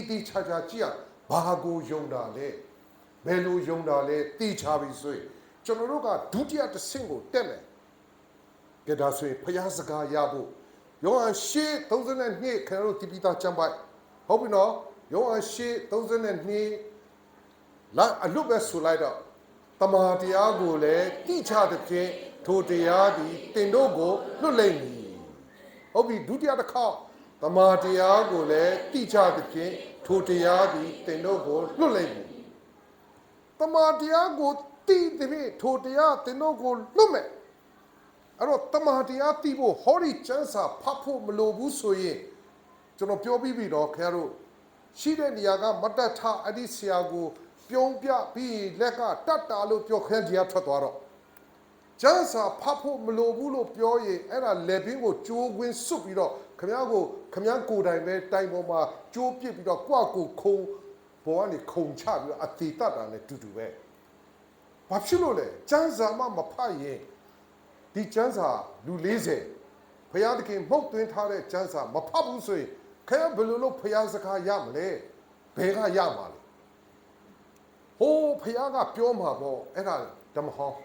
Speaker 1: တီချာကြည့်ရဘာကိုယုံတာလဲဘယ်လိုယုံတာလဲတီချပြီဆိုရင်ကျွန်တော်တို့ကဒုတိယတစ်ဆင့်ကိုတက်မယ်ကြဒါဆိုရင်ဖျားစကားရဖို့ယောဟန်ရှေး32ခင်ဗျားတို့တိပိသားကျမ်းပိုက်ဟုတ်ပြီနော်ယောဟန်ရှေး32လာအလုတ်ပဲဆိုလိုက်တော့တမာတရားကိုလည်းတိချတဲ့ဖြင့်ထိုတရားသည်တင်တို့ကိုလွတ်လိမ့်မည်ဟုတ်ပြီဒုတိယတစ်ခေါက်တမာတရားကိုလည်းတိချတဲ့ဖြင့်ထိုတရားသည်တင်တို့ကိုလွတ်လိမ့်မည်တမာတရားကိုတိတဲ့ဖြင့်ထိုတရားတင်တို့ကိုလွတ်မယ်အဲ့တော့တမာတရားတိဖို့ဟောဒီကျမ်းစာဖတ်ဖို့မလိုဘူးဆိုရင်ကျွန်တော်ပြောပြီးပြီတော့ခင်ဗျားတို့ရှိတဲ့နေရာကမတတ်ထအဲ့ဒီဆရာကိုပြုံးပြပြီးလက်ကတတ်တာလို့ပြောခဲကြီးထွက်သွားတော့ကျမ်းစာဖတ်ဖို့မလိုဘူးလို့ပြောရင်အဲ့ဒါလက်ဘင်းကိုကျိုးခွင်းစွတ်ပြီးတော့ခမ ्या ကိုယ်တိုင်ပဲတိုင်ပေါ်မှာကျိုးပစ်ပြီးတော့ကိုယ့်ကိုခုံဘောကနေခုံချပြီးတော့အတိတတ်တာနဲ့တူပဲဘာဖြစ်လို့လဲကျမ်းစာမှမဖတ်ရင်ဒီကျမ်းစာလူ40ဘုရားသခင်မှုတ်သွင်းထားတဲ့ကျမ်းစာမဖတ်ဘူးဆိုရင်ခင်ဗျားဘယ်လိုလုပ်ဘုရားစကားရမလဲဘယ်ကရမှာလဲဟိုးဘုရားကပြောမှာပေါ့အဲ့ဒါဓမ္မဟောင်း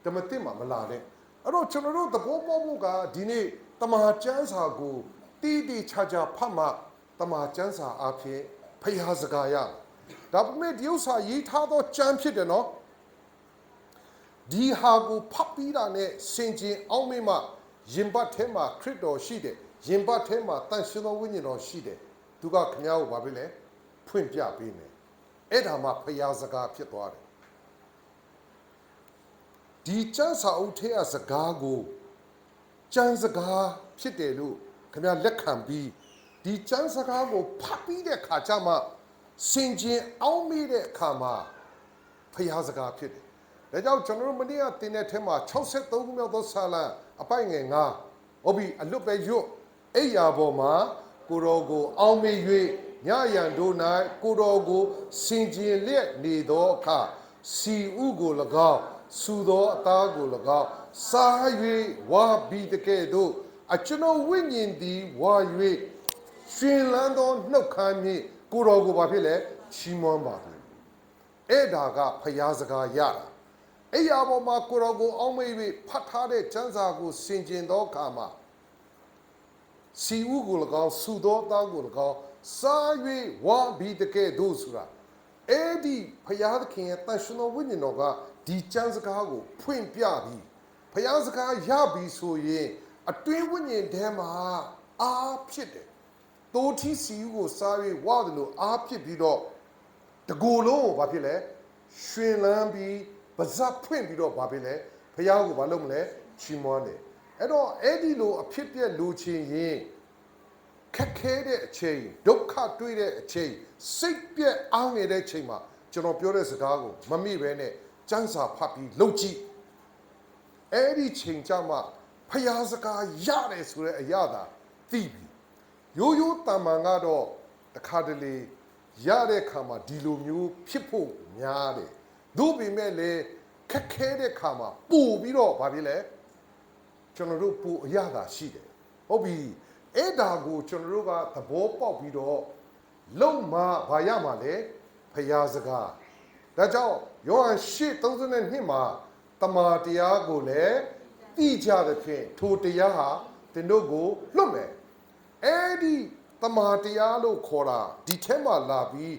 Speaker 1: ဓမ္မသစ်မှာမလာနဲ့အဲ့တော့ကျွန်တော်တို့သဘောပေါက်ဖို့ကဒီနေ့တမန်ကျမ်းစာကိုတီချာဖတ်မှတမန်ကျမ်းစာအဖြစ်ဘုရားစကားရဒါပေမဲ့ဒီဥစ္စာရေးထားသောကျမ်းဖြစ်တယ်နော်ဒီဟာကိုဖတ်ပြီးတာနဲ့စင်ကျင်အောင်မေးမှရင်ပတ်ထဲမှာခရစ်တော်ရှိတယ်ရင်ပတ်ထဲမှာတန်ရှင်သောဝိညာဉ်တော်ရှိတယ်သူကခင်ဗျားကိုဘာဖြစ်လဲဖွင့်ပြပေးမယ်အဲ့ဒါမှဖျားစကားဖြစ်သွားတယ်ဒီကျမ်းစာအုပ်ထဲကစကားကိုကျမ်းစကားဖြစ်တယ်လို့ခင်ဗျားလက်ခံပြီးဒီကျမ်းစကားကိုဖတ်ပြီးတဲ့ခါကျမှစင်ကျင်အောင်မေးတဲ့အခါမှာဖျားစကားဖြစ်တယ်ဒါကြောင့်ကျွန်တော်တို့မနေ့ကတင်တဲ့ထဲမှာ63ခုမြောက်သောစာလံအပိုင်ငယ်9ဟုတ်ပြီအလွတ်ပဲရွတ်အိယာပေါ်မှာကိုတော်ကိုအောင်မေ၍ညရန်တို့၌ကိုတော်ကိုစင်ကျင်လျက်နေသောအခါစီဥကို၎င်းစူသောအသားကို၎င်းစား၍ဝါပြီးတကဲ့သို့အကျွန်ုပ်ဝိညာဉ်သည်ဝါ၍ရှင်လန်းသောနှုတ်ခမ်းမြင့်ကိုတော်ကိုဘာဖြစ်လဲချီးမွမ်းပါသည် အဲ့ဒါကဖျားစကားရတာအဲ့ရပေါ်မှာကိုရောကိုအောင်းမေးပြီးဖတ်ထားတဲ့ကျမ်းစာကိုဆင်ခြင်သောအခါမှာစီဥကို၎င်းစုသောသားကို၎င်းစား၍ဝါပြီးတကဲ့သို့ဆိုတာအဲ့ဒီဖျားသခင်ရဲ့တန်ရှင်တော်ဝိညာဉ်တော်ကဒီကျမ်းစကားကိုဖွင့်ပြပြီးဖျားစကားရပြီးဆိုရင်အတွင်းဝိညာဉ်ထဲမှာအားဖြစ်တယ်တိုးထီစီကိုစား၍ဝါတယ်လို့အားဖြစ်ပြီးတော့တကူလုံးကိုဘာဖြစ်လဲရှင်လန်းပြီးပါဇက်ဖွင့်ပြီးတော့ဘာဖြစ်လဲဖျားကိုဘာလုပ်မလဲချီးမွမ်းတယ်အဲ့တော့အဲ့ဒီလိုအဖြစ်ပြက်လူချင်းရင်ခက်ခဲတဲ့အချိန်ဒုက္ခတွေ့တဲ့အချိန်စိတ်ပြက်အားငယ်တဲ့အချိန်မှာကျွန်တော်ပြောတဲ့စကားကိုမမိပဲနဲ့စံစာဖတ်ပြီးလုပ်ကြည့်အဲ့ဒီချိန်ကြမှာဖျားစကားရတယ်ဆိုတဲ့အရာသာသိပြီရိုးရိုးတမန်ကတော့တခါတလေရတဲ့ခါမှာဒီလိုမျိုးဖြစ်ဖို့များတယ်သို့ပေမဲ့လည်းခက်ခဲတဲ့ခါမှာပို့ပြီးတော့ဘာဖြစ်လဲကျွန်တော်တို့ပို့အရာသာရှိတယ်ဟုတ်ပြီအဲ့ဒါကိုကျွန်တော်တို့ကသဘောပေါက်ပြီးတော့လုံမှာဘာရမှာလဲဖျားစကားဒါကြောင့်ယောဟန်8:32မှာတမာတရားကိုလည်းသိကြတဲ့ဖြင့်ထိုတရားဟာသင်တို့ကိုလွတ်မယ်အဲ့ဒီတမာတရားလို့ခေါ်တာဒီထဲမှာလာပြီး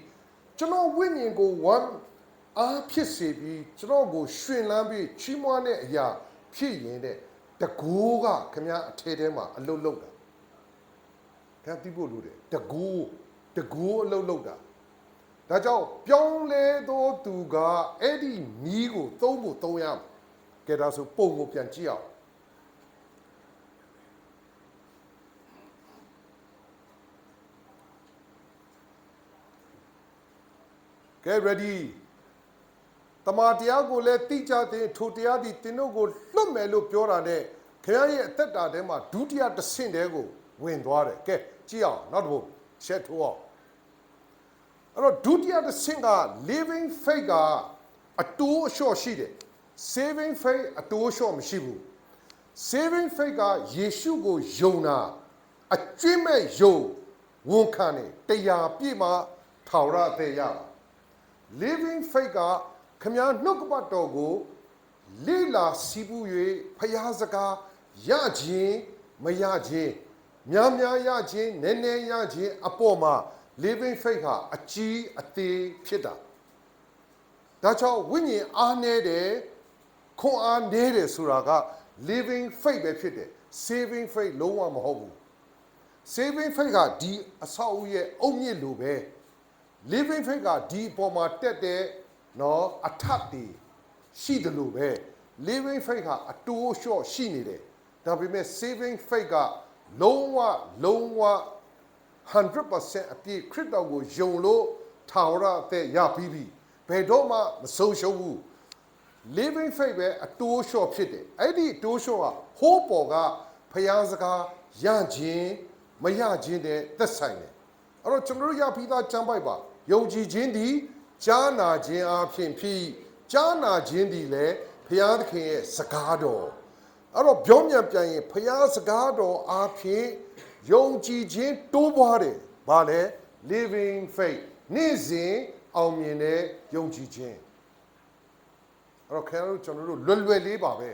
Speaker 1: ကျွန်တော်ဝိညာဉ်ကိုဝမ်းအားဖြစ်စေပြီးကျွန်တော်ကိုရှင်လန်းပြီးချီးမွမ်းတဲ့အရာဖြစ်ရင်တဲ့တကူကခင်ဗျားအထဲထဲမှာအလုတ်လုတ်တာခင်ဗျားသိဖို့လိုတယ်တကူအလုတ်လုတ်တာဒါကြောင့်ပြောင်းလဲသောသူကအဲ့ဒီနီးကိုသုံးဖို့သုံးရမယ်ကဲဒါဆိုပုံကိုပြန်ကြည့်အောင်Get ready တမန်တရားကိုလည်းသိကြတဲ့ထိုတရားဒီသင်တို့ကိုလွတ်မယ်လို့ပြောတာနဲ့ခင်ဗျားရဲ့အသက်တာထဲမှာဒုတိယတစ်ဆင့်တည်းကိုဝင်သွားတယ်ကဲကြည့်အောင်နောက်တစ်ပုဒ်ချက်ထိုးအောင်အဲ့တော့ဒုတိယတစ်ဆင့်က living faith ကအတိုးအလျှော့ရှိတယ် saving faith အတိုးအလျှော့မရှိဘူး saving faith ကယေရှုကိုယုံတာအကျွင့်မဲ့ယုံဝန်ခံတယ်တရားပြည့်မှာထောင်ရတဲ့ရပါ living faith ကခမည်းနှုတ်ကပတ်တော်ကိုလေ့လာစီးပူး၍ဖျားစကားရခြင်းမရခြင်းများများရခြင်းနည်းနည်းရခြင်းအပေါ်မှာ living faith ဟာအကြီးအသေးဖြစ်တာဒါကြောင့်ဝိညာဉ်အားနည်းတယ်ခွန်အားနည်းတယ်ဆိုတာက living faith ပဲဖြစ်တယ် saving faith လုံးဝမဟုတ်ဘူး saving faith ကဒီအဆောက်အဦရဲ့အုတ်မြစ်လိုပဲ living faith ကဒီအပေါ်မှာတက်တဲ့နော်အထပ်တည်ရှိတယ်လို့ပဲ living faith ကအတိုးလျှော့ရှိနေတယ်ဒါပေမဲ့ saving faith ကလုံးဝ 100% အပြည့်ခရစ်တော်ကိုယုံလို့ထာဝရအသက်ရပြီးပြီဘယ်တော့မှမဆုံးရှုံးဘူး living faith ပဲအတိုးလျှော့ဖြစ်တယ်အဲ့ဒီအတိုးလျှော့ကဟိုးပေါ်ကဖျားစကားရခြင်းမရခြင်းတဲ့သက်ဆိုင်တယ်အဲ့တော့ကျွန်တော်တို့ရပြီးသားကျမ်းပိုက်ပါယုံကြည်ခြင်းသည်ကြားနာခြင်းအဖြစ်ဖြစ်ကြားနာခြင်းသည်လည်းဘုရားသခင်ရဲ့စကားတော်အဲ့တော့ပြောမြန်ပြန်ရင်ဘုရားစကားတော်အဖြစ်ယုံကြည်ခြင်းတိုးပွားတယ်ဘာလဲ living faith နေ့စဉ်အောင်မြင်တဲ့ယုံကြည်ခြင်းအဲ့တော့ခင်ဗျားတို့ကျွန်တော်တို့လွယ်လေးပါပဲ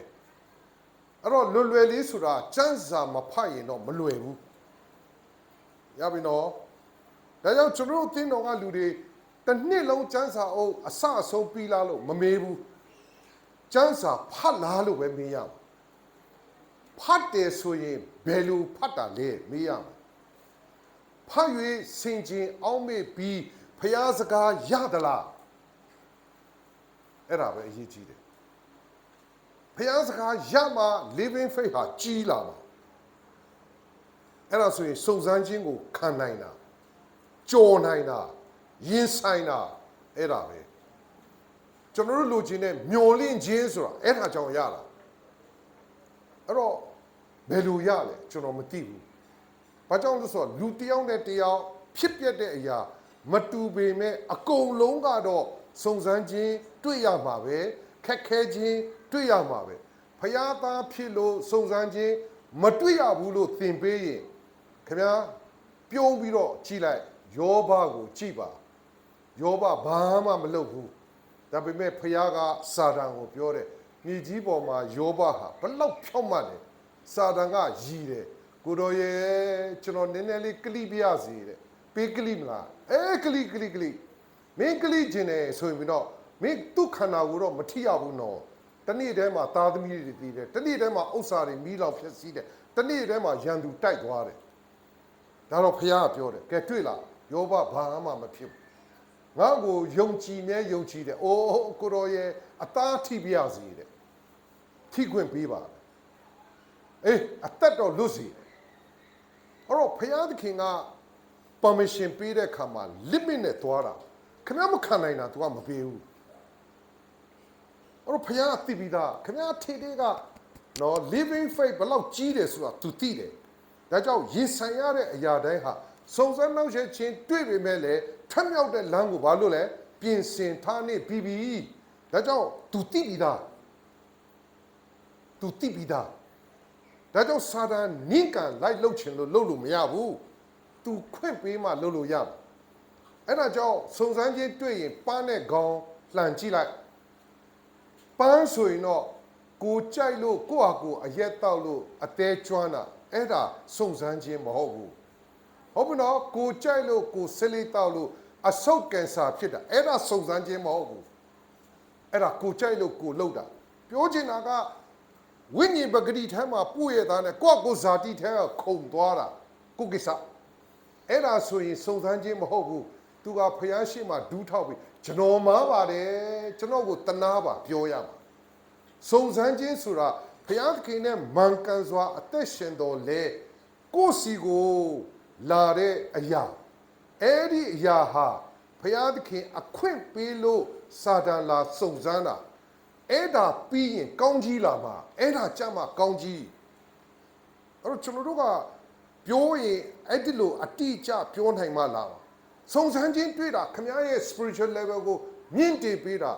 Speaker 1: အဲ့တော့လွယ်လေးဆိုတာစံစာမဖတ်ရင်တော့မလွယ်ဘူးရပြီနော်ဒါကြောင့်ကျွန်တော်တို့သင်တော်ကလူတွေတစ်နှစ်လုံးစံစာအုပ်အစအဆုံးပြီးလားလို့မမေးဘူးစံစာဖတ်လားလို့ပဲမေးရမှာဖတ်တယ်ဆိုရင်ဘယ်လိုဖတ်တာလဲမေးရမှာဖတ်၍စင်ကြင်အောင်းမေ့ပြီးဖျားစကားရသလားအဲ့ဒါပဲအရေးကြီးတယ်ဖျားစကားရမှ living faith ဟာကြီးလာမှာအဲ့ဒါဆိုရင်စုံစမ်းခြင်းကိုခံနိုင်တာကြော်နိုင်တာရင်ဆိုင်တာအဲ့ဒါပဲကျွန်တော်တို့လိုချင်တဲ့မျောလင့်ခြင်းဆိုတာအဲ့ဒါကြောင့်ရတာအဲ့တော့ဘယ်လိုရလဲကျွန်တော်မသိဘူးဘာကြောင့်လဲဆိုတော့လူတစ်ယောက်နဲ့တစ်ယောက်ဖြစ်ပျက်တဲ့အရာမတူပေမဲ့အကုန်လုံးကတော့စုံစမ်းခြင်းတွေ့ရမှာပဲခက်ခဲခြင်းတွေ့ရမှာပဲဖျားသားဖြစ်လို့စုံစမ်းခြင်းမတွေ့ရဘူးလို့သင်ပေးရင်ခင်ဗျာပြုံးပြီးတော့ကြည့်လိုက်ယောဘကိုကြည့်ပါယောဘဘာမှမလုပ်ဘူး ဒါပေမဲ့ဖျားကစာတန်ကိုပြောတယ်မြေကြီးပေါ်မှာယောဘဟာဘလောက်ဖြောက်မှတ်တယ်စာတန်ကရည်တယ်ကိုတော်ရဲ့ကျွန်တော်နည်းနည်းလေးကလိပြရစီတဲ့ပေးကလိမလားကလိမင်းကလိခြင်းတယ်ဆိုရင်ပြီးတော့မင်းသူ့ခန္ဓာကိုတော့မထိရဘူးနော်တနေ့တည်းမှာသားသမီးတွေတည်တယ်တနေ့တည်းမှာဥစ္စာတွေမီးလောင်ဖြစ်စီးတယ်တနေ့တည်းမှာရန်သူတိုက်သွားတယ်ဒါတော့ဖျားကပြောတယ်ကဲတွေ့လားယောဘဘာမှမဖြစ်ဘူးငါ့ကိုယုံကြည်မြဲယုံကြည်တယ်အိုးကိုတော်ရဲ့အသားထိပြရစီတဲ့ထိခွင့်ပေးပါအသက်တော်လွတ်စီအဲ့တော့ဖျားသခင်က permission ပေးတဲ့ခါမှာ limit နဲ့သွားတာခင်ဗျားမခံနိုင်တာ तू ကမပေးဘူးအဲ့တော့ဖျားသိပြီးသားခင်ဗျားထေတဲ့ကနော် living faith ဘယ်လောက်ကြီးတယ်ဆိုတာ तू သိတယ်ဒါကြောင့်ရင်ဆိုင်ရတဲ့အရာတိုင်းဟာစုံစမ်းနှောင့်ယှက်ခြင်းတွေ့ပေမဲ့လည်းထမြောက်တဲ့လမ်းကိုဘာလို့လဲပြင်ဆင်ထားနေပြီးဒါကြောင့် तू သိပြီးသား तू သိပြီးသားဒါကြောင့်စာတန်နင့်ကန်လိုက်လှုပ်ချင်လို့လှုပ်လို့မရဘူး तू ခွင့်ပေးမှလှုပ်လို့ရမှာအဲ့ဒါကြောင့်စုံစမ်းခြင်းတွေ့ရင်ပန်းနဲ့ခေါင်းလှန်ကြည့်လိုက်ပန်းဆိုရင်တော့ကိုကြိုက်လို့ကိုယ့်ဟာကိုယ်အရက်တောက်လို့အသေးကျွမ်းတာအဲ့ဒါစုံစမ်းခြင်းမဟုတ်ဘူးဟုတ်ပြီနော်ကိုကြိုက်လို့ကိုဆလေးတောက်လို့အဆုတ်ကင်ဆာဖြစ်တာအဲ့ဒါစုံစမ်းခြင်းမဟုတ်ဘူးအဲ့ဒါကိုကြိုက်လို့ကိုလှုပ်တာပြောချင်တာကဝိညာဉ်ပဂတိထဲမှာပို့ရတာနဲ့ကိုယ့်ကိုဇာတိထဲကခုန်သွားတာကိုကိစ္စအဲ့ဒါဆိုရင်စုံစမ်းခြင်းမဟုတ်ဘူးသူကဖျားရှိမှဒူးထောက်ပြီးကျွန်တော်မှားပါတယ်ကျွန်တော်ကိုတနာပါပြောရမှာစုံစမ်းခြင်းဆိုတာဖျားသခင်နဲ့မှန်ကန်စွာအသက်ရှင်တော်လဲကိုစီကိုလာတဲ့အရာအဲ့ဒီအရာဟာဖျားသခင်အခွင့်ပေးလို့စာတန်လာစုံစမ်းတာအဲ့ဒါပြီးရင်ကောင်းကြီးလာမှာအဲ့ဒါကြမှာကောင်းကြီးအဲ့တော့ကျွန်တော်တို့ကပြောရင်အဲ့ဒီလိုအတိအကျပြောနိုင်မှလားစုံစမ်းခြင်းတွေ့တာခမရဲ့ spiritual level ကိုမြင့်တင်ပေးတာ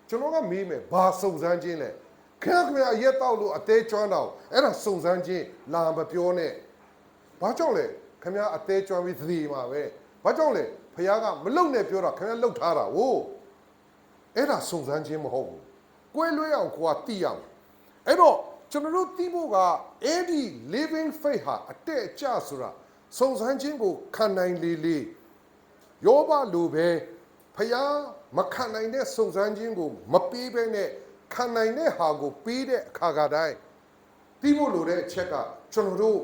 Speaker 1: ကျွန်တော်ကမေးမယ်ဘာစုံစမ်းခြင်းလဲခမရက်တော့လို့အသေးကျွမ်းတော့အဲ့ဒါစုံစမ်းခြင်းလာမပြောနဲ့ဘာကြောင့်လဲခမအသေးကျွမ်းပြီးသတိမှာပဲဘာကြောင့်လဲဖခင်ကမလုံနဲ့ပြောတာခမလှုပ်ထားတာဟိုအဲ့ဒါစုံစမ်းခြင်းမဟုတ်ဘူးကွဲလွဲအောင်ကိုကသိရမယ်အဲ့တော့ကျွန်တော်တို့သိဖို့ကအဲ့ဒီ living faith ဟာအတက်အကျဆိုတာစုံစမ်းခြင်းကိုခံနိုင်လေယောဘလိုပဲဖယားမခံနိုင်တဲ့စုံစမ်းခြင်းကိုမပေးဘဲနဲ့ခံနိုင်တဲ့ဟာကိုပေးတဲ့အခါကတိုင်းပြီးဖို့လိုတဲ့အချက်ကကျွန်တော်တို့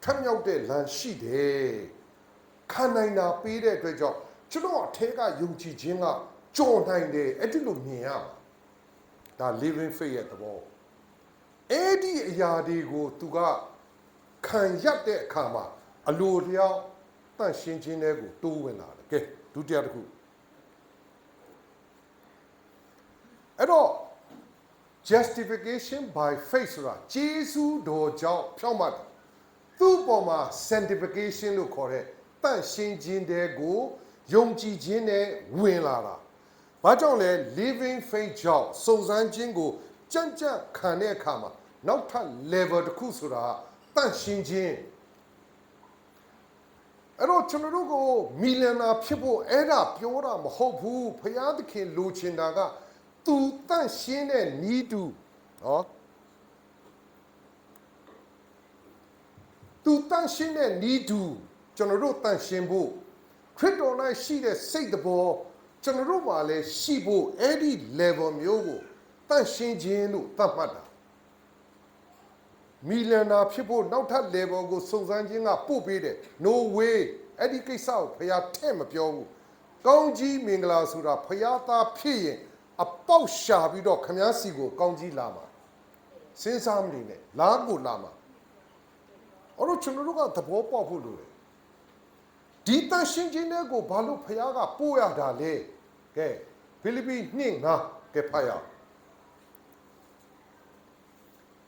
Speaker 1: ထမြောက်တဲ့လမ်းရှိတယ်ခံနိုင်တာပေးတဲ့အတွက်ကြောင့်ကျွန်တော်အထက်ကယုံကြည်ခြင်းကကြော်နိုင်တယ်အဲ့ဒီလိုမြင်ရမှာဒါ living faith ရဲ့သဘောအဲ့ဒီအရာတွေကိုသူကခံရတဲ့အခါမှာအလိုလျောက်တန့်ရှင်းခြင်းတွေကိုတိုးဝင်လာတယ်ကဲဒုတိယတစ်ခုအဲ့တော့ justification by faith ဆိုတာဂျေဇုတော်ကြောင့်ဖြောင့်မတ်သူ့ပေါ်မှာ sanctification လို့ခေါ်တဲ့တန့်ရှင်းခြင်းတွေကိုယုံကြည်ခြင်းနဲ့ဝင်လာတာဘာကြောင့်လဲ living faith ကြောင့်စုံစမ်းခြင်းကိုကြံ့ကြံ့ခံတဲ့အခါမှာနောက်ထပ် level တစ်ခုဆိုတာတန့်ရှင်းခြင်းအဲ့တော့ကျွန်တော်တို့ကိုမီလီယံနာဖြစ်ဖို့အဲ့ဒါပြောတာမဟုတ်ဘူးဖယားသခင်လိုချင်တာကသူတန့်ရှင်းတဲ့နီးတူနော်သူတန့်ရှင်းတဲ့နီးတူကျွန်တော်တို့တန့်ရှင်းဖို့ခရစ်တော်၌ရှိတဲ့စိတ်တော်ကျွန်တော်တို့မှာလည်းရှိဖို့အဲ့ဒီ level မျိုးကိုတန့်ရှင်းခြင်းလို့သတ်မှတ်တာမီလီယံနာဖြစ်ဖို့နောက်ထပ် level ကိုစုံစမ်းခြင်းကပို့ပေးတယ် no way အဲ့ဒီကိစ္စကိုဖယားထဲ့မပြောဘူးကောင်းကြီးမင်္ဂလာဆိုတာဖယားသားဖြစ်ရင်အပေါက်ရှာပြီးတော့ခမားစီကိုကောင်းကြီးလာမှာစဉ်းစားမနေနဲ့လားကိုလာမှာအဲ့တော့ကျွန်တော်တို့ကသဘောပေါက်ဖို့လိုတယ်ဒီတန်ရှင်းခြင်းတွေကိုဘာလို့ဖယားကပို့ရတာလဲကဲဖိလိပ္ပိ2:9ကဲဖတ်ရအောင်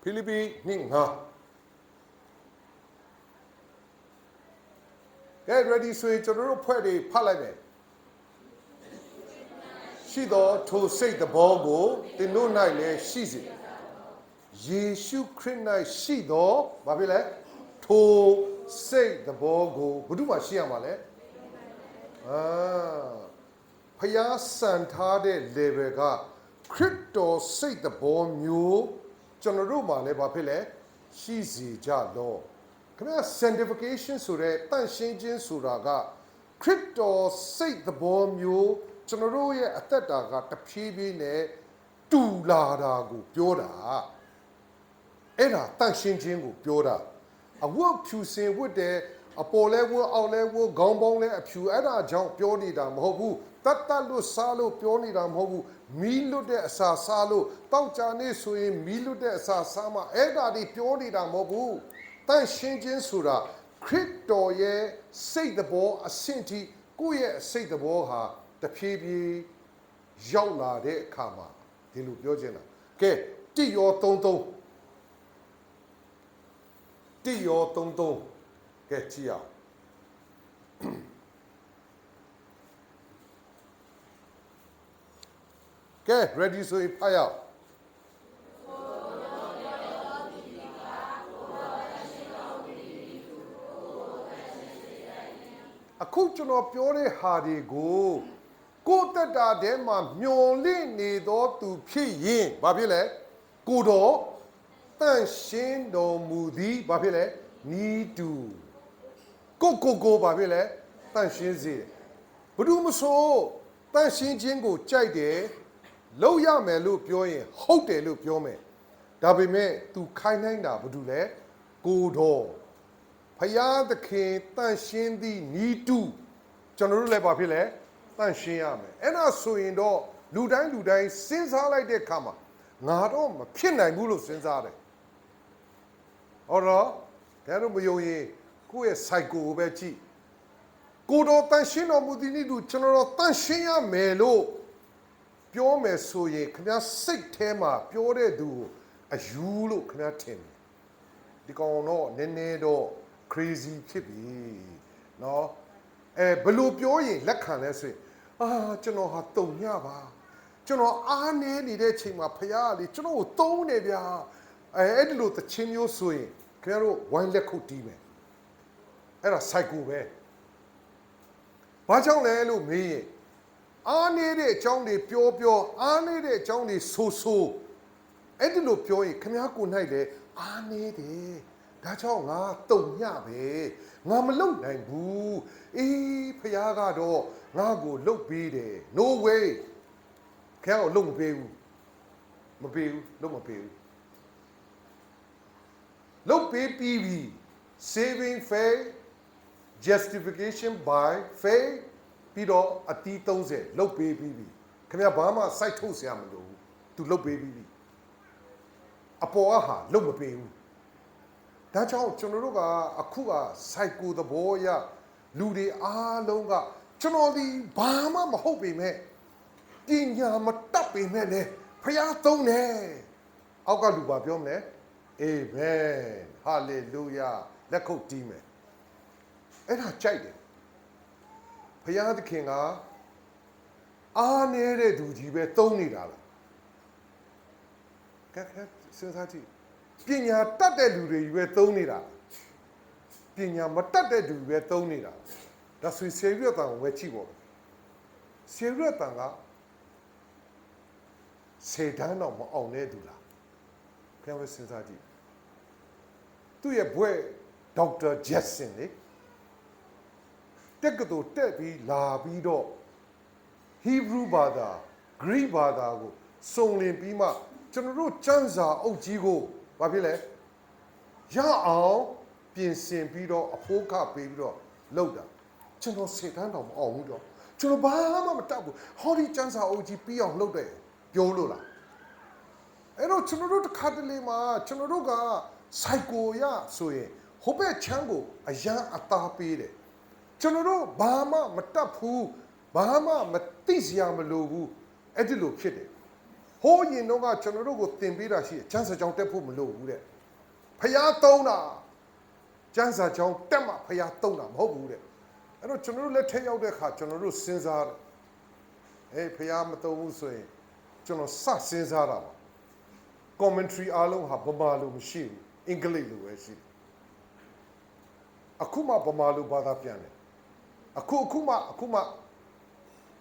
Speaker 1: ဖိလိပ္ပိ2:9ကဲ ready ဆိုရင်ကျွန်တော်တို့ဖွဲ့တွေဖတ်လိုက်မယ်ရှိသောထိုစိတ်သဘောကိုသင်တို့၌လည်းရှိစေယေရှုခရစ်၌ရှိသောဘာဖြစ်လဲထိုစိတ်သဘောကိုဘုဒ္ဓမှာရှိရမှာလဲ ဖျားစံထားတဲ့ level ကခရစ်တော်စိတ်သဘောမျိုးကျွန်တော်တို့မှာလည်းဘာဖြစ်လဲရှိစီကြလောခင်ဗျာ sanctification ဆိုတဲ့တန့်ရှင်းခြင်းဆိုတာကခရစ်တော်စိတ်သဘောမျိုးကျွန်တော်တို့ရဲ့အသက်တာကတဖြည်းဖြည်းနဲ့တူလာတာကိုပြောတာအဲ့ဒါတန့်ရှင်းခြင်းကိုပြောတာအဝတ်ဖြူစင်ဝတ်တယ်အပေါ်လဲဝတ်အောက်လဲဝတ်ခေါင်းပေါင်းလဲအဖြူအဲ့ဒါကြောင့်ပြောနေတာမဟုတ်ဘူးတတ်တတ်လို့စားလို့ပြောနေတာမဟုတ်ဘူးမီးလွတ်တဲ့အစာစားလို့တောက်ကြနေဆိုရင်မီးလွတ်တဲ့အစာစားမှအဲ့ဒါတွေပြောနေတာမဟုတ်ဘူးတန့်ရှင်းခြင်းဆိုတာခရစ်တော်ရဲ့စိတ်သဘောအဆင့်ထိကိုယ့်ရဲ့စိတ်သဘောဟာတဖြည်းဖြည်းရောက်လာတဲ့အခါမှာဒီလိုပြောချင်တာကဲတိရော33တိရော33ကဲကြည့်အောင်ကဲ ready ဆိုရင်ဖတ်ရအောင်အခုကျွန်တော်ပြောတဲ့ဟာတွေကိုကိုယ်တက်တာထဲမှာမျော်လင့်နေသောသူဖြစ်ရင်ဘာဖြစ်လဲကိုတော်တန့်ရှင်းတော်မူသည်ဘာဖြစ်လဲနီးတူကိုဘာဖြစ်လဲတန့်ရှင်းစေဘယ်သူမဆိုတန့်ရှင်းခြင်းကိုကြိုက်တယ်လုပ်ရမယ်လို့ပြောရင်ဟုတ်တယ်လို့ပြောမယ်ဒါပေမဲ့ तू ခိုင်းနိုင်တာဘာလို့လဲကိုတော်ဖယားသခင်တန့်ရှင်းသည့်နီးတူကျွန်တော်တို့လည်းဘာဖြစ်လဲတန့်ရှင်းရမယ်အဲ့ဒါဆိုရင်တော့လူတိုင်းစဉ်းစားလိုက်တဲ့အခါမှာငါတော့မဖြစ်နိုင်ဘူးလို့စဉ်းစားတယ်ဟောတော့ဒါတော့မယုံရင်ကိုယ့်ရဲ့ cycle ကိုပဲကြည့်ကိုတော်တန်ရှင်းတော်မူသည်နည်းတူကျွန်တော်တို့တန်ရှင်းရမယ်လို့ပြောမယ်ဆိုရင်ခင်ဗျားစိတ်ထဲမှာပြောတဲ့သူကိုအယူလို့ခင်ဗျားထင်တယ်ဒီကောင်တော့နည်းနည်းတော့ crazy ဖြစ်ပြီเนาะဘယ်လိုပြောရင်လက်ခံလဲဆိုရင်ကျွန်တော်ဟာတုံညပါကျွန်တော်အားနေနေတဲ့ချိန်မှာဖရားလေကျွန်တော်ကိုသုံးနေဗျာအဲ့ဒီလိုသချင်းမျိုးဆိုရင်ခင်ဗျားတို့ဝိုင်းလက်ခုပ်တီးမယ်အဲ့ဒါ cycle ပဲဘာကြောင့်လဲလို့မေးရင်အားနေတဲ့အကြောင်းတွေပြောအားနေတဲ့အကြောင်းတွေဆိုအဲ့ဒီလိုပြောရင်ခင်ဗျားကိုနိုင်လေအားနေတယ်ဒါကြောင့်ငါတုံညပဲငါမလုံနိုင်ဘူးဖရားကတော့ငါ့ကိုလှုပ်ပေးတယ် no way ခင်ဗျားကိုလှုပ်မပေးဘူးလှုပ်မပေးဘူးလှုပ်ပေးပြီးပြီ saving faith justification by faith ပြီးတော့အတီး30လှုပ်ပေးပြီးပြီခင်ဗျာဘာမှစိုက်ထုတ်စရာမလိုဘူး तू လှုပ်ပေးပြီးပြီအပေါ်ကဟာလှုပ်မပေးဘူးဒါကြောင့်ကျွန်တော်တို့ကအခုက cycle သဘောအရလူတွေအားလုံးကကျွန်တော်ဒီဘာမှမဟုတ်ပေမဲ့ပညာမတတ်ပေမဲ့လေဖျားသုံးတယ်အောက်ကလူပါပြောမလဲအာမင်ဟာလေလုယာလက်ခုပ်တီးမယ်အဲ့ဒါကြိုက်တယ်ဘုရားသခင်ကအားနေတဲ့သူကြီးပဲသုံးနေတာလားကဲစဉ်းစားကြည့်ပညာတတ်တဲ့လူတွေကြီးပဲသုံးနေတာပညာမတတ်တဲ့သူပဲသုံးနေတာဒါဆိုရင်ဆေရတန်ကိုပဲကြည့်ပေါ့ဆေရတန်ကစေတန်းတော့မအောင်တဲ့သူလားခင်ဗျားစဉ်းစားကြည့်သူ့ရဲ့ဘွဲဒေါက်တာဂျက်ဆင်လေတက်ကတူတက်ပြီးလာပြီးတော့ Hebrew ဘာသာ Greek ဘာသာကိုစုံလင်ပြီးမှကျွန်တော်တို့ကျမ်းစာအုပ်ကြီးကိုဘာဖြစ်လဲရအောင်ပြင်ဆင်ပြီးတော့အဖိုးခပေးပြီးတော့လုပ်တာကျွန်တော်စေတန်းတော်မအောင်ဘူးတော့ကျွန်တော်ဘာမှမတတ်ဘူးဟောဒီကျမ်းစာအုပ်ကြီးပြီးအောင်လုပ်တယ်ပြောလို့လားအဲ့တော့ကျွန်တော်တို့တစ်ခါတလေမှာကျွန်တော်တို့က cycle ရဆိုရင်ဟိုဘက်ချမ်းကိုအရန်အသားပေးတယ်ကျွန်တော်တို့ဘာမှမတတ်ဘူးဘာမှမသိစရာမလိုဘူးအဲ့ဒီလိုဖြစ်တယ်ဟိုးရင်တော့ကကျွန်တော်တို့ကိုသင်ပေးတာရှိတယ်ကျမ်းစာကြောင်းတက်ဖို့မလိုဘူးတဲ့ဖျားသုံးတာကျမ်းစာကြောင်းတက်မှဖျားသုံးတာမဟုတ်ဘူးတဲ့အဲ့တော့ကျွန်တော်တို့လက်ထက်ရောက်တဲ့အခါကျွန်တော်တို့စဉ်းစားတယ်ဖျားမသုံးဘူးဆိုရင်ကျွန်တော်စစဉ်းစားတာပါ commentary အားလုံးဟာဗမာလိုမရှိဘူးအင်္ဂလိပ်လိုပဲရှိတယ်အခုမှဗမာလိုဘာသာပြန်တယ်အခုမှ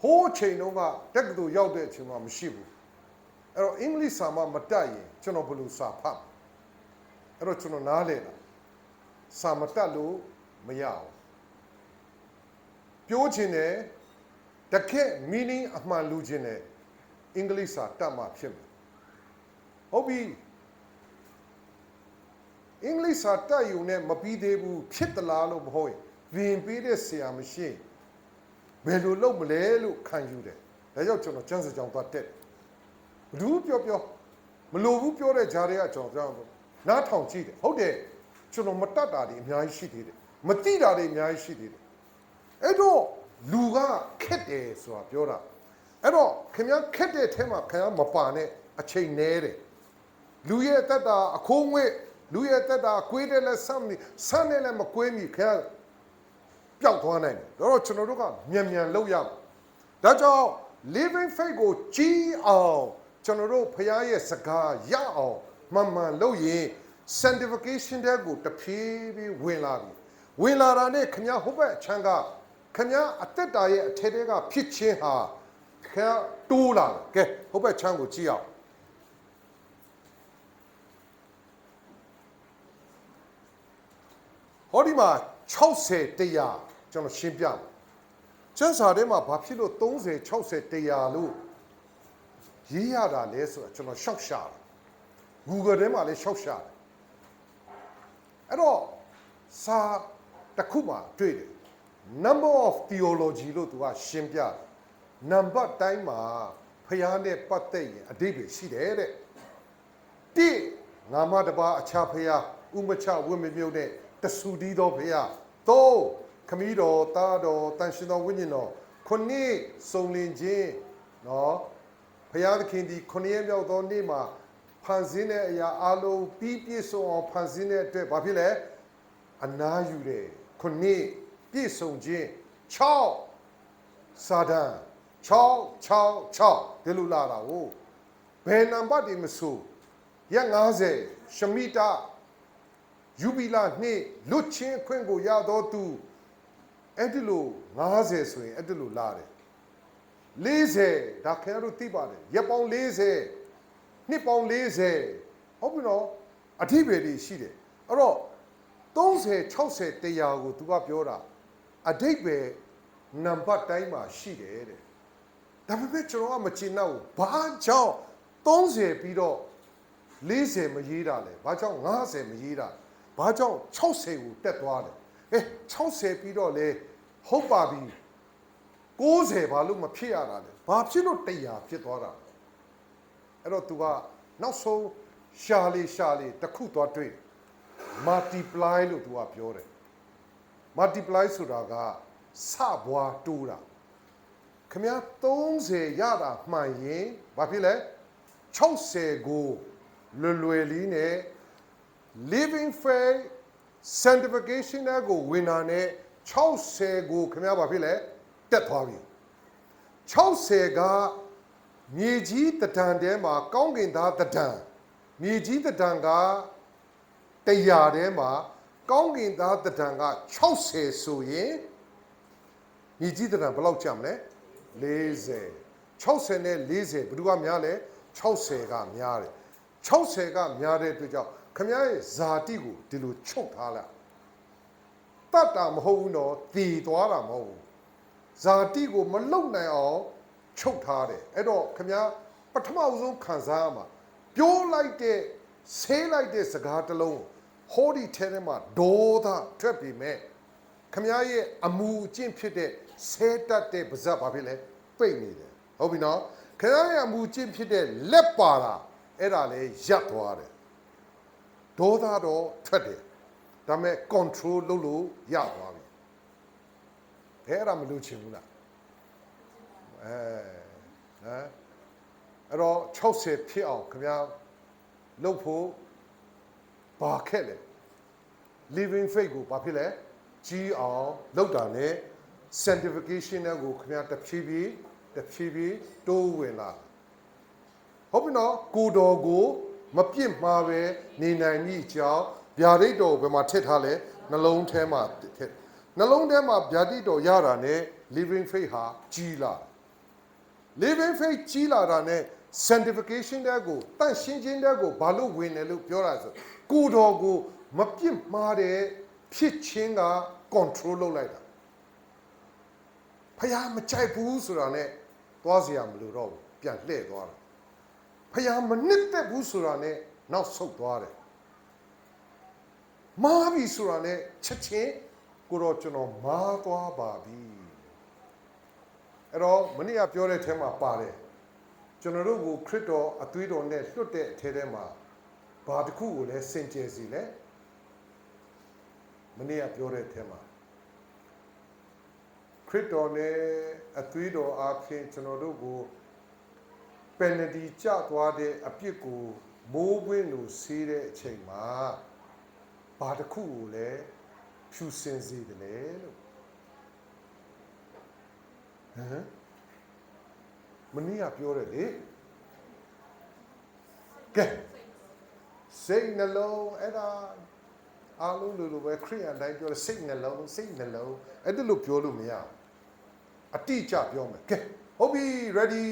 Speaker 1: ဟိုးချိန်တုန်းကတက္ကသိုလ်ရောက်တဲ့အချိန်မှာမရှိဘူးအဲ့တော့အင်္ဂလိပ်စာမှမတတ်ရင်ကျွန်တော်ဘယ်လိုစာဖတ်အဲ့တော့ကျွန်တော်နားလေတာစာမတတ်လို့မရဘူးပြောချင်တယ်တကယ့် meaning အမှန်လူချင်းတယ်အင်္ဂလိပ်စာတတ်မှဖြစ်မယ်ဟုတ်ပြီအင်္ဂလိပ်စာတတ်ယူနဲ့မပြီးသေးဘူးဖြစ်သလားလို့မဟုတ်ရင်ပြင်ပေးတဲ့ဆရာမရှိဘယ်လိုလုပ်မလဲလို့ခံယူတယ်ဒါကြောင့်ကျွန်တော်ကျန်းစာကြောင်သွားတက်ဘူးပြောမလိုဘူးပြောတဲ့ဂျာတွေကကျွန်တော်နားထောင်ကြည့်တယ်ဟုတ်တယ်ကျွန်တော်မတတ်တာတွေအများကြီးရှိသေးတယ်မသိတာတွေအများကြီးရှိသေးတယ်အဲ့တော့လူကခက်တယ်ဆိုတာပြောတာအဲ့တော့ခင်ဗျားခက်တဲ့ထဲမှာခင်ဗျားမပါနဲ့အချိန်နဲတယ်လူရဲ့တက်တာအခိုးငွေ့လူရဲ့တက်တာကွေးတယ်လဲဆမ်းနဲ့လည်းမကွေးမိခင်ဗျားပျောက်သွားနိုင်တယ်တော့ကျွန်တော်တို့ကမြန်လုပ်ရမယ်ဒါကြောင့် living faith ကိုကြီးအောင်ကျွန်တော်တို့ဖခင်ရဲ့စကားရအောင်မှန်လုပ်ရင် sanctification တဲ့ကိုတဖြည်းဖြည်းဝင်လာတာနဲ့ခင်ဗျားဟိုဘက်အချမ်းကခင်ဗျားအသက်တာရဲ့အထက်တဲကဖြစ်ခြင်းဟာခင်ဗျားတိုးလာတယ်ကဲဟိုဘက်ချမ်းကိုကြည့်အောင်ဟောဒီမှာ60တရားကျွန်တော်ရှင်းပြမယ်ကျမ်းစာထဲမှာဘာဖြစ်လို့30 60တရားလို့ရေးရတာလဲဆိုတော့ကျွန်တော်ရှောက်ရှာတယ် Google ထဲမှာလည်းရှောက်ရှာတယ်အဲ့တော့စာတစ်ခုမှာတွေ့တယ် number of theology လို့သူကရှင်းပြတယ် number တိုင်းမှာဖျားနဲ့ပတ်သက်ရင်အဓိပ္ပာယ်ရှိတယ်တဲ့တိငါမတပါအခြားဖျားဥမချဝိမမြုပ်တဲ့တဆူတီးသောဖျားသုံးခမီးတော်သားတော်တန်ရှင်တော်ဝိညာဉ်တော်ခုနှစ်စုံလင်ခြင်းနော်ဖျားသခင်ဒီခုနှစ်ရက်မြောက်သောနေ့မှာဖန်ဆင်းတဲ့အရာအလုံးပြီးပြည့်စုံအောင်ဖန်ဆင်းတဲ့အတွက်ဘာဖြစ်လဲအနားယူတယ်ခုနှစ်ပြည့်စုံခြင်း6စာဒန်6ဒီလိုလာတာဟုတ်ဘယ်နံပါတ်တွေမဆိုရက်50ရှမိတာယူဘီလာနှစ်လွတ်ချင်းခွင့်ကိုရတော်သူအဲ့ဒီလို50ဆိုရင်အဲ့ဒီလိုလာတယ်40ဒါခင်ဗျားတို့သိပါတယ်ရက်ပေါင်း40နှစ်ပေါင်း40ဟုတ်ပြီနော်အဓိပ္ပာယ်တွေရှိတယ်အဲ့တော့30 60တရားကိုသူကပြောတာအဓိပ္ပာယ်နံပါတ်တိုင်းမှာရှိတယ်တဲ့ဒါပေမဲ့ကျွန်တော်ကမကျင်တော့ဘူးဘာကြောင့်30ပြီးတော့40မရေးတာလဲဘာကြောင့်50မရေးတာဘာကြောင့်60ကိုတက်သွားတယ်60ပြီးတော့လေဟုတ်ပါပြီ90ဘာလို့မဖြစ်ရတာလဲဘာဖြစ်လို့100ဖြစ်သွားတာအဲ့တော့ तू ကနောက်ဆုံးရှာလေတစ်ခုသွားတွေ့ multiply လို့ तू ကပြောတယ် multiply ဆိုတာကစပွားတိုးတာခင်ဗျား30ရတာမှန်ရင်ဘာဖြစ်လဲ60ကိုလွယ်လေးနဲ့ living faith sanctification ကိုဝင်တာနဲ့60ကိုခင်ဗျားဘာဖြစ်လဲတက်သွားပြီ60ကမြေကြီးတဒံထဲမှာကောင်းကင်သားတဒံမြေကြီးတဒံက100ထဲမှာကောင်းကင်သားတဒံက60ဆိုရင်မြေကြီးတဒံဘယ်လောက်ကျမလဲ40 60နဲ့40ဘယ်သူကများလဲ60ကများတယ်60ကများတဲ့အတွက်ကြောင့်ခမရဲ့ဇာတိကိုဒီလိုချုပ်ထားလိုက်တတ်တာမဟုတ်ဘူးနော်တည်သွားတာမဟုတ်ဘူးဇာတိကိုမလုံနိုင်အောင်ချုပ်ထားတယ်အဲ့တော့ခမပထမဆုံးခံစားရမှာပြောလိုက်တဲ့ဆေးလိုက်တဲ့စကားတစ်လုံးဟောဒီထဲထဲမှာဒေါသထွက်ပြီးမဲ့ခမရဲ့အမူအကျင့်ဖြစ်တဲ့ဆဲတတ်တဲ့ပါဇက်ဘာဖြစ်လဲပိတ်နေတယ်ဟုတ်ပြီနော်ခမရဲ့အမူအကျင့်ဖြစ်တဲ့လက်ပါတာအဲ့ဒါလေရပ်သွားတယ်ဒေါသတော့ထွက်တယ်ဒါပေမဲ့ control လုပ်လို့ရသွားပြီအဲ့ဒါမလို့ချင်ဘူးလားအဲ့တော့60ဖြစ်အောင်ခင်ဗျာလုပ်ဖို့ဘာခက်လဲ living faith ကိုဘာဖြစ်လဲကြီးအောင်လုပ်တာနဲ့ sanctification ကိုခင်ဗျာတဖြည်းဖြည်းတိုးဝင်လာဟုတ်ပြီနော်ကိုတော်ကိုမပြစ်မှားပဲနေနိုင်မိကြောင်းဗျာဒိတ်တော်ဘယ်မှာထည့်ထားလဲနှလုံးထဲမှာထည့်နှလုံးထဲမှာဗျာဒိတ်တော်ရတာနဲ့ living faith ဟာကြီးလာ living faith ကြီးလာတာနဲ့ sanctification တဲ့ကိုတန့်ရှင်းခြင်းတဲ့ကိုဘာလို့ဝင်တယ်လို့ပြောတာဆိုကိုတော်ကိုမပြစ်မှားတဲ့ဖြစ်ခြင်းက control လုပ်လိုက်တာဖယားမကြိုက်ဘူးဆိုတာနဲ့သွားเสียမလို့တော့ပြန်လှည့်သွားတာဖယားမနစ်သက်ဘူးဆိုတာနဲ့နောက်ဆုတ်သွားတယ်မားပြီဆိုတာနဲ့ချက်ချင်းကိုတော့ကျွန်တော်မားသွားပါပြီအဲ့တော့မနေ့ကပြောတဲ့အထဲမှာပါတယ်ကျွန်တော်တို့ကိုခရစ်တော်အသွေးတော်နဲ့လွတ်တဲ့အထဲထဲမှာဘာတစ်ခုကိုလဲစင်ကြယ်စီလဲမနေ့ကပြောတဲ့အထဲမှာခရစ်တော်နဲ့အသွေးတော်အားဖြင့်ကျွန်တော်တို့ကိုပယ်နတီကျသွားတဲ့အပြစ်ကိုမိုးပွင့်လို့ဆေးတဲ့အချိန်မှာဘာတစ်ခုကိုလဲဖြူစင်စေတယ်လေလို့မနေ့ကပြောတယ်လေကဲစိတ်နှလုံးအဲ့ဒါအားလုံးလိုပဲခရိယန်တိုင်းပြောတယ်စိတ်နှလုံးအဲ့ဒါလို့ပြောလို့မရအတိအကျပြောမယ်ကဲဟုတ်ပြီ ready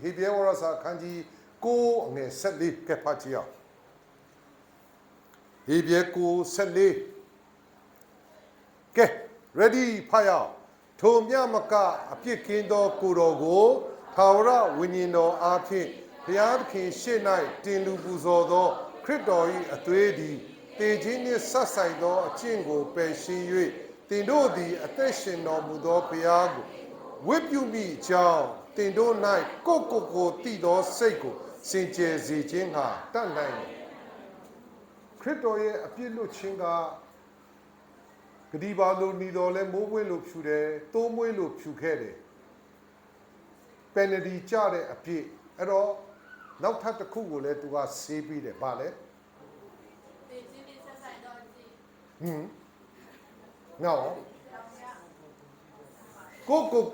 Speaker 1: ဟေဘရဲဝရစာခန်းကြီး9အငယ်14ကဲဖတ်ကြည့်အောင်ဟေဘရဲ9 14ကဲ ready ဖတ်ရအောင်ထိုမြမကအပြစ်ကင်းသောကိုတော်ကိုထာဝရဝိညာဉ်တော်အားဖြင့်ဘုရားသခင်ရှေ့၌တင်လူပူဇော်သောခရစ်တော်၏အသွေးသည်တေခြင်းနှင့်ဆက်ဆိုင်သောအကျင့်ကိုပယ်ရှင်း၍တင်တို့သည်အသက်ရှင်တော်မူသောဘုရားကိုဝတ်ပြုမိကြောင်းတင်တို့၌ကိုတည်သောစိတ်ကိုစင်ကြယ်စေခြင်းဟာတတ်နိုင်တယ်ခရစ်တော်ရဲ့အပြစ်လွတ်ခြင်းကဂတိပါလိုနီတော်လဲမိုးပွင့်လို့ဖြူတယ်တိုးမွေးလို့ဖြူခဲ့တယ်ပယ်နတီကြတဲ့အပြစ်အဲ့တော့နောက်ထပ်တစ်ခုကိုလည်းသူကဆေးပြီးတယ်ဗာလဲငါ့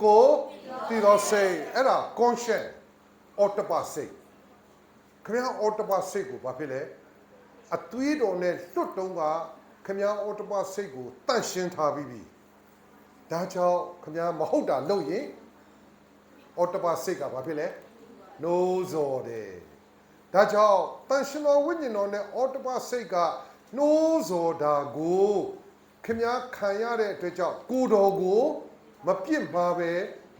Speaker 1: ကိုတည်တော်စိတ်အဲ့ဒါ conscience autopilot စိတ်ခင်ဗျာ autopilot စိတ်ကိုဘာဖြစ်လဲအသွေးတော်နဲ့လွတ်တုံးကခင်ဗျာ autopilot စိတ်ကိုတန့်ရှင်းထားပြီးပြီဒါကြောင့်ခင်ဗျာမဟုတ်တာလုပ်ရင် autopilot စိတ်ကဘာဖြစ်လဲနိုးစော်တယ်ဒါကြောင့်တန်ရှင်တော်ဝိညာဉ်တော်နဲ့ autopilot စိတ်ကနိုးစော်တာကိုခင်ဗျာခံရတဲ့အတွက်ကြောင့်ကိုတော်ကိုမပြစ်မှာပဲ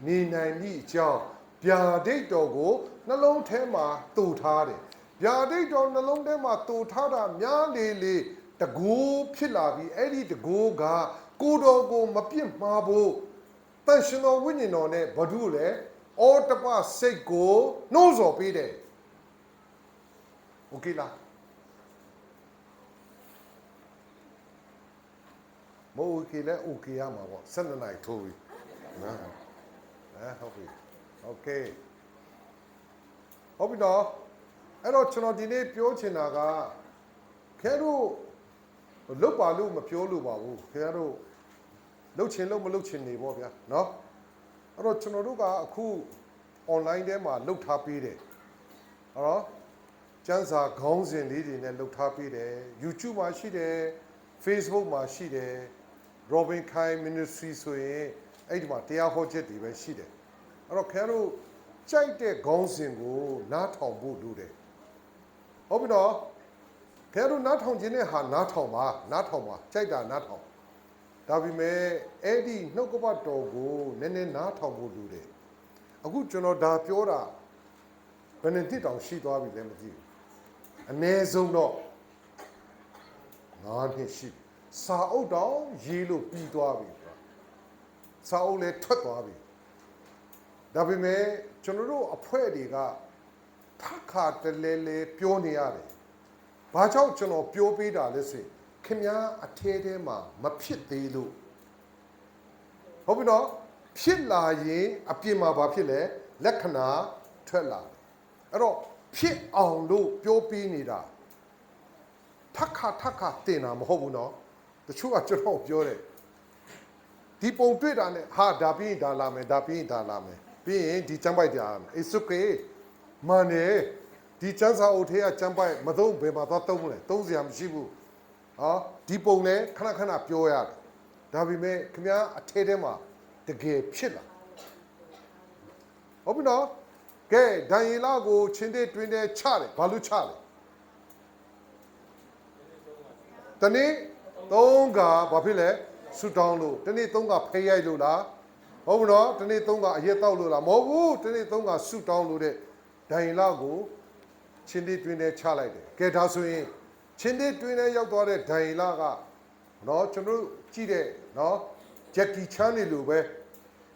Speaker 1: နေနိုင်သည့်အကြောင်းဗျာဒိတ်တော်ကိုနှလုံးထဲမှာတူထားတယ်ဗျာဒိတ်တော်နှလုံးထဲမှာတူထားတာများလေလေတကူဖြစ်လာပြီးအဲ့ဒီတကူကကိုတော်ကိုမပြစ်မှာဖို့တန်ရှင်တော်ဝိညာဉ်တော်နဲ့ဘာလို့လဲအော်တပစိတ်ကိုနှိုးဆော်ပေးတယ်โอเคလားမဟုတ်ကလည်းโอเคရမှာပေါ့12နိုင်ထိုးပြီနော်ဟုတ်ပြီโอเคဟုတ်ပြီတော့အဲ့တော့ကျွန်တော်ဒီနေ့ပြောချင်တာကခဲတို့လုတ်ပါလို့မပြောလို့ပါဘူးခဲတို့လုတ်ချင်လို့မလုတ်ချင်နေပေါ့ဗျာနော်အဲ့တော့ကျွန်တော်တို့ကအခု online ထဲမှာလုတ်ထားပေးတယ်အဲ့တော့ကျန်းစာခေါင်းစဉ်လေးတွေနဲ့လုတ်ထားပေးတယ် YouTube မှာရှိတယ် Facebook မှာရှိတယ် Robin Kai Ministry ဆိုရင်အဲ့ဒီမှာတရားဟောချက်တွေပဲရှိတယ်အဲ့တော့ခင်ဗျားတို့ကြိုက်တဲ့ခေါင်းစဉ်ကိုနားထောင်ဖို့လိုတယ်ဟုတ်ပြီနော်ခင်ဗျားတို့နားထောင်ခြင်းနဲ့ဟာနားထောင်ပါကြိုက်တာနားထောင်ဒါပေမဲ့အဲ့ဒီနှုတ်ကပတ်တော်ကိုနည်းနည်းနားထောင်ဖို့လိုတယ်အခုကျွန်တော်ဒါပြောတာဘယ်နှစ်တောင်ရှိသွားပြီလဲမသိဘူးအနည်းဆုံးတော့9နှစ်ရှိစာအုပ်တောင်ရေးလို့ပြီးသွားပြီစာအုပ်လည်းထွက်သွားပြီဒါပေမဲ့ကျွန်တော်တို့အဖွဲ့တွေကထခါတလဲလဲပြောနေရတယ်ဘာကြောင့်ကျွန်တော်ပြောပေးတာလဲဆိုခင်ဗျားအထဲထဲမှာမဖြစ်သေးလို့ဟုတ်ပြီနော်ဖြစ်လာရင်အပြင်မှာဘာဖြစ်လဲလက္ခဏာထွက်လာတယ်အဲ့တော့ဖြစ်အောင်လို့ပြောပေးနေတာထခါတင်တာမဟုတ်ဘူးနော်တချို့ကကျွန်တော်ပြောတယ်ဒီပုံတွေ့တာနဲ့ဟာဒါပြီးရင်ဒါလာမယ်ပြီးရင်ဒီချမ်းပိုက်တရားမယ် it's okay မနေဒီချမ်းစာအုပ်ထဲကချမ်းပိုက်မသုံးဘယ်မှာသွားသုံးမလဲသုံးစရာမရှိဘူးဟာဒီပုံလဲခဏပြောရတယ်ဒါပေမဲ့ခင်ဗျားအထဲထဲမှာတကယ်ဖြစ်လာဟုတ်ပြီနော် ကဲဒိုင်လာကိုချင်းတဲ့တွင်တဲ့ချတယ်ဘာလို့ချလဲတနေ့3ကဘာဖြစ်လဲဆူတောင်းလို့တနေ့3ကဖိရိုက်လို့လားဟုတ်ဘူးနော်တနေ့3ကအရက်တောက်လို့လားမဟုတ်ဘူးတနေ့3ကဆူတောင်းလို့တဲ့ဒိုင်လာကိုချင်းတဲ့တွင်တဲ့ချလိုက်တယ်ကဲဒါဆိုရင်ချင်းတဲ့တွင်တဲ့ရောက်သွားတဲ့ဒိုင်လာကနော်ကျွန်တော်ကြည့်တဲ့နော်ဂျက်ကီချန်နေလို့ပဲ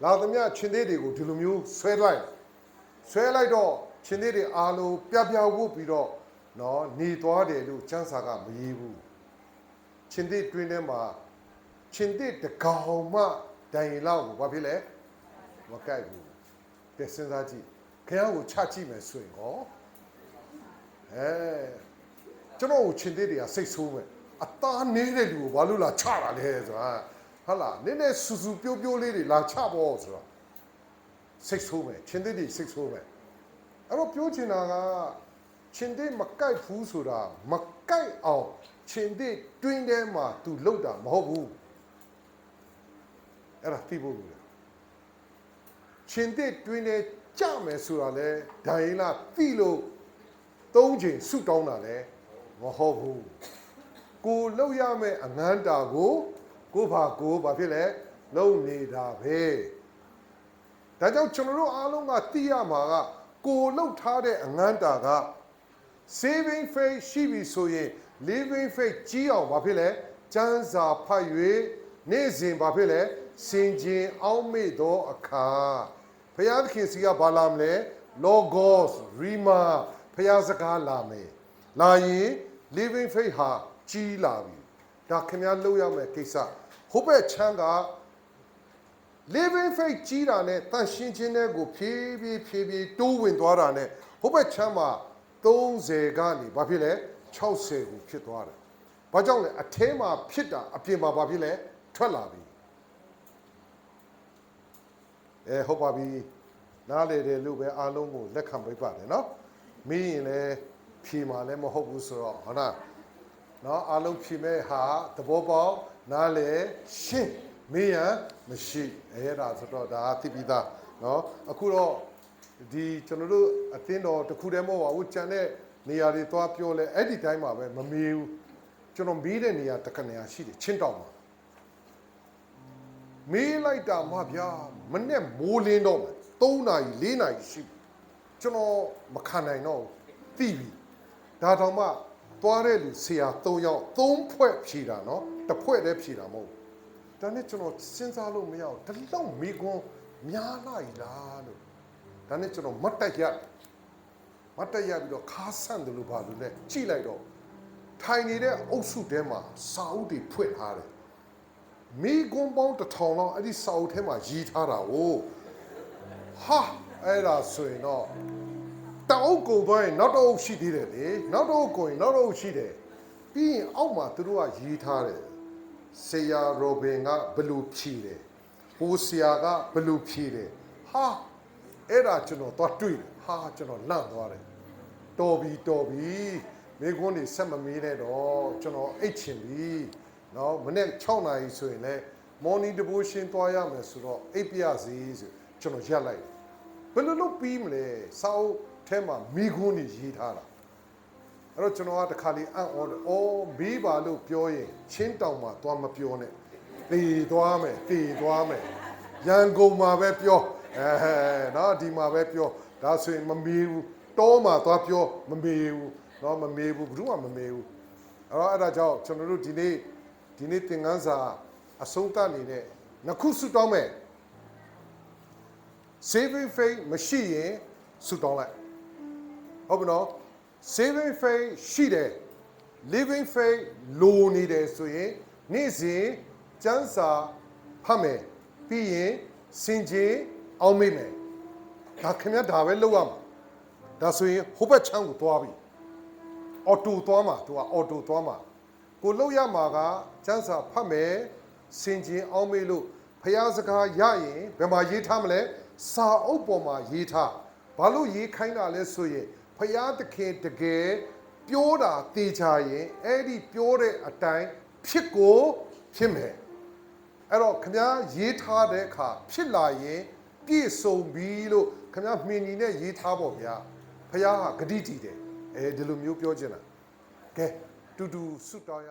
Speaker 1: လာသမျှချင်းတဲ့တွေကိုဒီလိုမျိုးဆွဲလိုက်တော့ချင်းတဲ့တွေအားလုံးပြပြဝုတ်ပြီးတော့နော်နေသွားတယ်လို့စံစာကမရေးဘူးချင်းတဲ့တွင်ထဲမှာချင်းတဲ့တကောင်မှဒိုင်လောက်ကိုဘာဖြစ်လဲမကိုက်ဘူးကဲစဉ်းစားကြည့်ခင်ဗျားကိုချကြည့်မယ်ဆိုရင်ဟောကျွန်တော်ကိုချင်းတဲ့တွေကစိတ်ဆိုးမယ်အသားနေတဲ့လူကိုဘာလို့လာချတာလဲဆိုတာဟုတ်လားနည်းနည်းစူစူပြိုးပြိုးလေးတွေလာချဖို့ဆိုတာစိတ်ဆိုးမယ်ချင်းတဲ့တွေစိတ်ဆိုးမယ်အဲ့တော့ပြောချင်တာကချင်းတဲ့မကိုက်ဘူးဆိုတာမကိုက်အောင်ချင်းတဲ့တွင်းထဲမှာ तू လှုပ်တာမဟုတ်ဘူးအဲ့ဒါသိဖို့လိုတယ်ချင်းတဲ့တွင်းထဲကြမယ်ဆိုတာလဲဒိုင်လာသိလို့3ချိန်ဆုတောင်းတာလဲမဟုတ်ဘူးကိုလှုပ်ရမယ်အငန်းတာကိုဘာဖြစ်လဲလှုပ်နေတာပဲဒါကြောင့်ကျွန်တော်တို့အားလုံးကသိရမှာကကိုလှုပ်ထားတဲ့အငန်းတာက saving faith ရှိပြီဆိုရင် living faith ကြီးအောင်ဘာဖြစ်လဲကျမ်းစာဖတ်၍နေ့စဉ်ဘာဖြစ်လဲစင်ကြင်အောင်မေ့သောအခါဘုရားသခင်စီကဘာလာမလဲ logos rima ဘုရားစကားလာမယ်လာရင် living faith ဟာကြီးလာပြီဒါခင်ဗျားလုပ်ရမယ့်ကိစ္စဟိုဘက်ချမ်းက living faith ကြီးတာနဲ့တန်ရှင်းခြင်းတဲ့ကိုဖြည်းဖြည်းတိုးဝင်သွားတာနဲ့ဟိုဘက်ချမ်းမှာ30ကနေဘာဖြစ်လဲ60ကိုဖြစ်သွားတယ်ဘာကြောင့်လဲအထဲမှာဖြစ်တာအပြင်မှာဘာဖြစ်လဲထွက်လာပြီဟုတ်ပါပြီနားလေတယ်လို့ပဲအားလုံးကိုလက်ခံပေးပါတယ်နော်မင်းရင်လည်းဖြေမှာလည်းမဟုတ်ဘူးဆိုတော့ဟုတ်လားနော်အားလုံးဖြေမဲ့ဟာသဘောပေါက်နားလေရှင်းမင်းရမရှိအဲ့ဒါဆိုတော့ဒါသိပြီးသားနော်အခုတော့ဒီကျွန်တော်တို့အသင်းတော်တစ်ခုတည်းမဟုတ်ပါဘူးကြံတဲ့နေရာတွေသွားပြောလဲအဲ့ဒီတိုင်းမှာပဲမမေးဘူးကျွန်တော်မေးတဲ့နေရာတစ်ခဏရှိတယ်ချင်းတောင်မှာမေးလိုက်တာမှဗျာမနဲ့မိုးလင်းတော့3နာရီ4နာရီရှိကျွန်တော်မခံနိုင်တော့သိပြီဒါတော့မှသွားတဲ့လူဆရာ3ယောက်3ဖွဲ့ဖြေတာနော်တစ်ဖွဲ့တည်းဖြေတာမဟုတ်ဘူးဒါနဲ့ကျွန်တော်စဉ်းစားလို့မရဘူးဒီလောက်မိကွန်းများလိုက်လားလို့ဒါနဲ့ကျွန်တော်မတ်တက်ရပြီးတော့ခါဆန့်တယ်လို့ဘာလို့လဲကြည့်လိုက်တော့ထိုင်နေတဲ့အုပ်စုထဲမှာစာအုပ်တွေဖွင့်ထားတယ်မိကွန်းပေါင်း1000လောက်အဲ့ဒီစာအုပ်ထဲမှာရေးထားတာကိုဟာအဲ့ဒါဆိုရင်တော့တအုပ်ကုန်သွားရင်နောက်တအုပ်ရှိသေးတယ်လေနောက်တအုပ်ကုန်ရင်နောက်တအုပ်ရှိတယ်ပြီးရင်အောက်မှာသူတို့ကရေးထားတယ်ဆရာရိုဘင်ကဘလူဖြီတယ်ဟိုဆရာကဘလူဖြီတယ်ဟာအဲ့ဒါကျွန်တော်သွားတွေ့တယ်ဟာကျွန်တော်လန့်သွားတယ်တော်ပြီမိကွန်းနေဆက်မမေးနဲ့တော့ကျွန်တော်အိတ်ချင်ပြီနော်မနေ့6နာရီဆိုရင်လည်း morning devotion သွားရမယ်ဆိုတော့အိပ်ပြစီဆိုကျွန်တော်ရက်လိုက်ဘယ်လိုလုပ်ပြီးမလဲစာအုပ်ထဲမှာမိကွန်းနေရေးထားတာအဲ့တော့ကျွန်တော်ကတခါလေးအံ့ဩတယ်မေးပါလို့ပြောရင်ချင်းတောင်မှာသွားမပြောနဲ့တေသွားမယ်ရန်ကုန်မှာပဲပြောနော်ဒီမှာပဲပြောဒါဆိုရင်မမေးဘူးတောမှာသွားပြောမမေးဘူးနော်မမေးဘူးဘယ်သူမှမမေးဘူးအဲ့ဒါကြောင့်ကျွန်တော်တို့ဒီနေ့သင်ခန်းစာအဆုံးသတ်နေတဲ့နှစ်ခုဆုတောင်းမယ် saving faith မရှိရင်ဆုတောင်းလိုက်ဟုတ်ပြီနော် saving faith ရှိတယ် living faith လိုနေတယ်ဆိုရင်နေ့စဉ်ကျမ်းစာဖတ်မယ်ပြီးရင်စင်ကြယ်အောင်မေ့မယ်ဒါခင်ဗျာဒါပဲလုပ်ရမှာဒါဆိုရင်ဟိုဘက်ချမ်းကိုသွားပြီအော်တိုသွားမှာသူကအော်တိုသွားမှာကိုလှုပ်ရမှာကကျန်းစာဖတ်မယ်စင်ကြင်အောင်မေးလို့ဖျားစကားရရင်ဘယ်မှာရေးထားမလဲစာအုပ်ပေါ်မှာရေးထားဘာလို့ရေးခိုင်းတာလဲဆိုရင်ဖျားသခင်တကယ်ပြောတာတေချာရင်အဲ့ဒီပြောတဲ့အတိုင်းဖြစ်ကိုဖြစ်မယ်အဲ့တော့ခင်ဗျားရေးထားတဲ့အခါဖြစ်လာရင်ပြည့်စုံပြီလို့ခင် ခင်ဗျားမှင်ညီနဲ့ရေးထားပေါ့ဗျာဖះဟာဂတိတည်တယ်အဲဒီလိုမျိုးပြောချင်တာကဲတူတူဆွတောင်းရ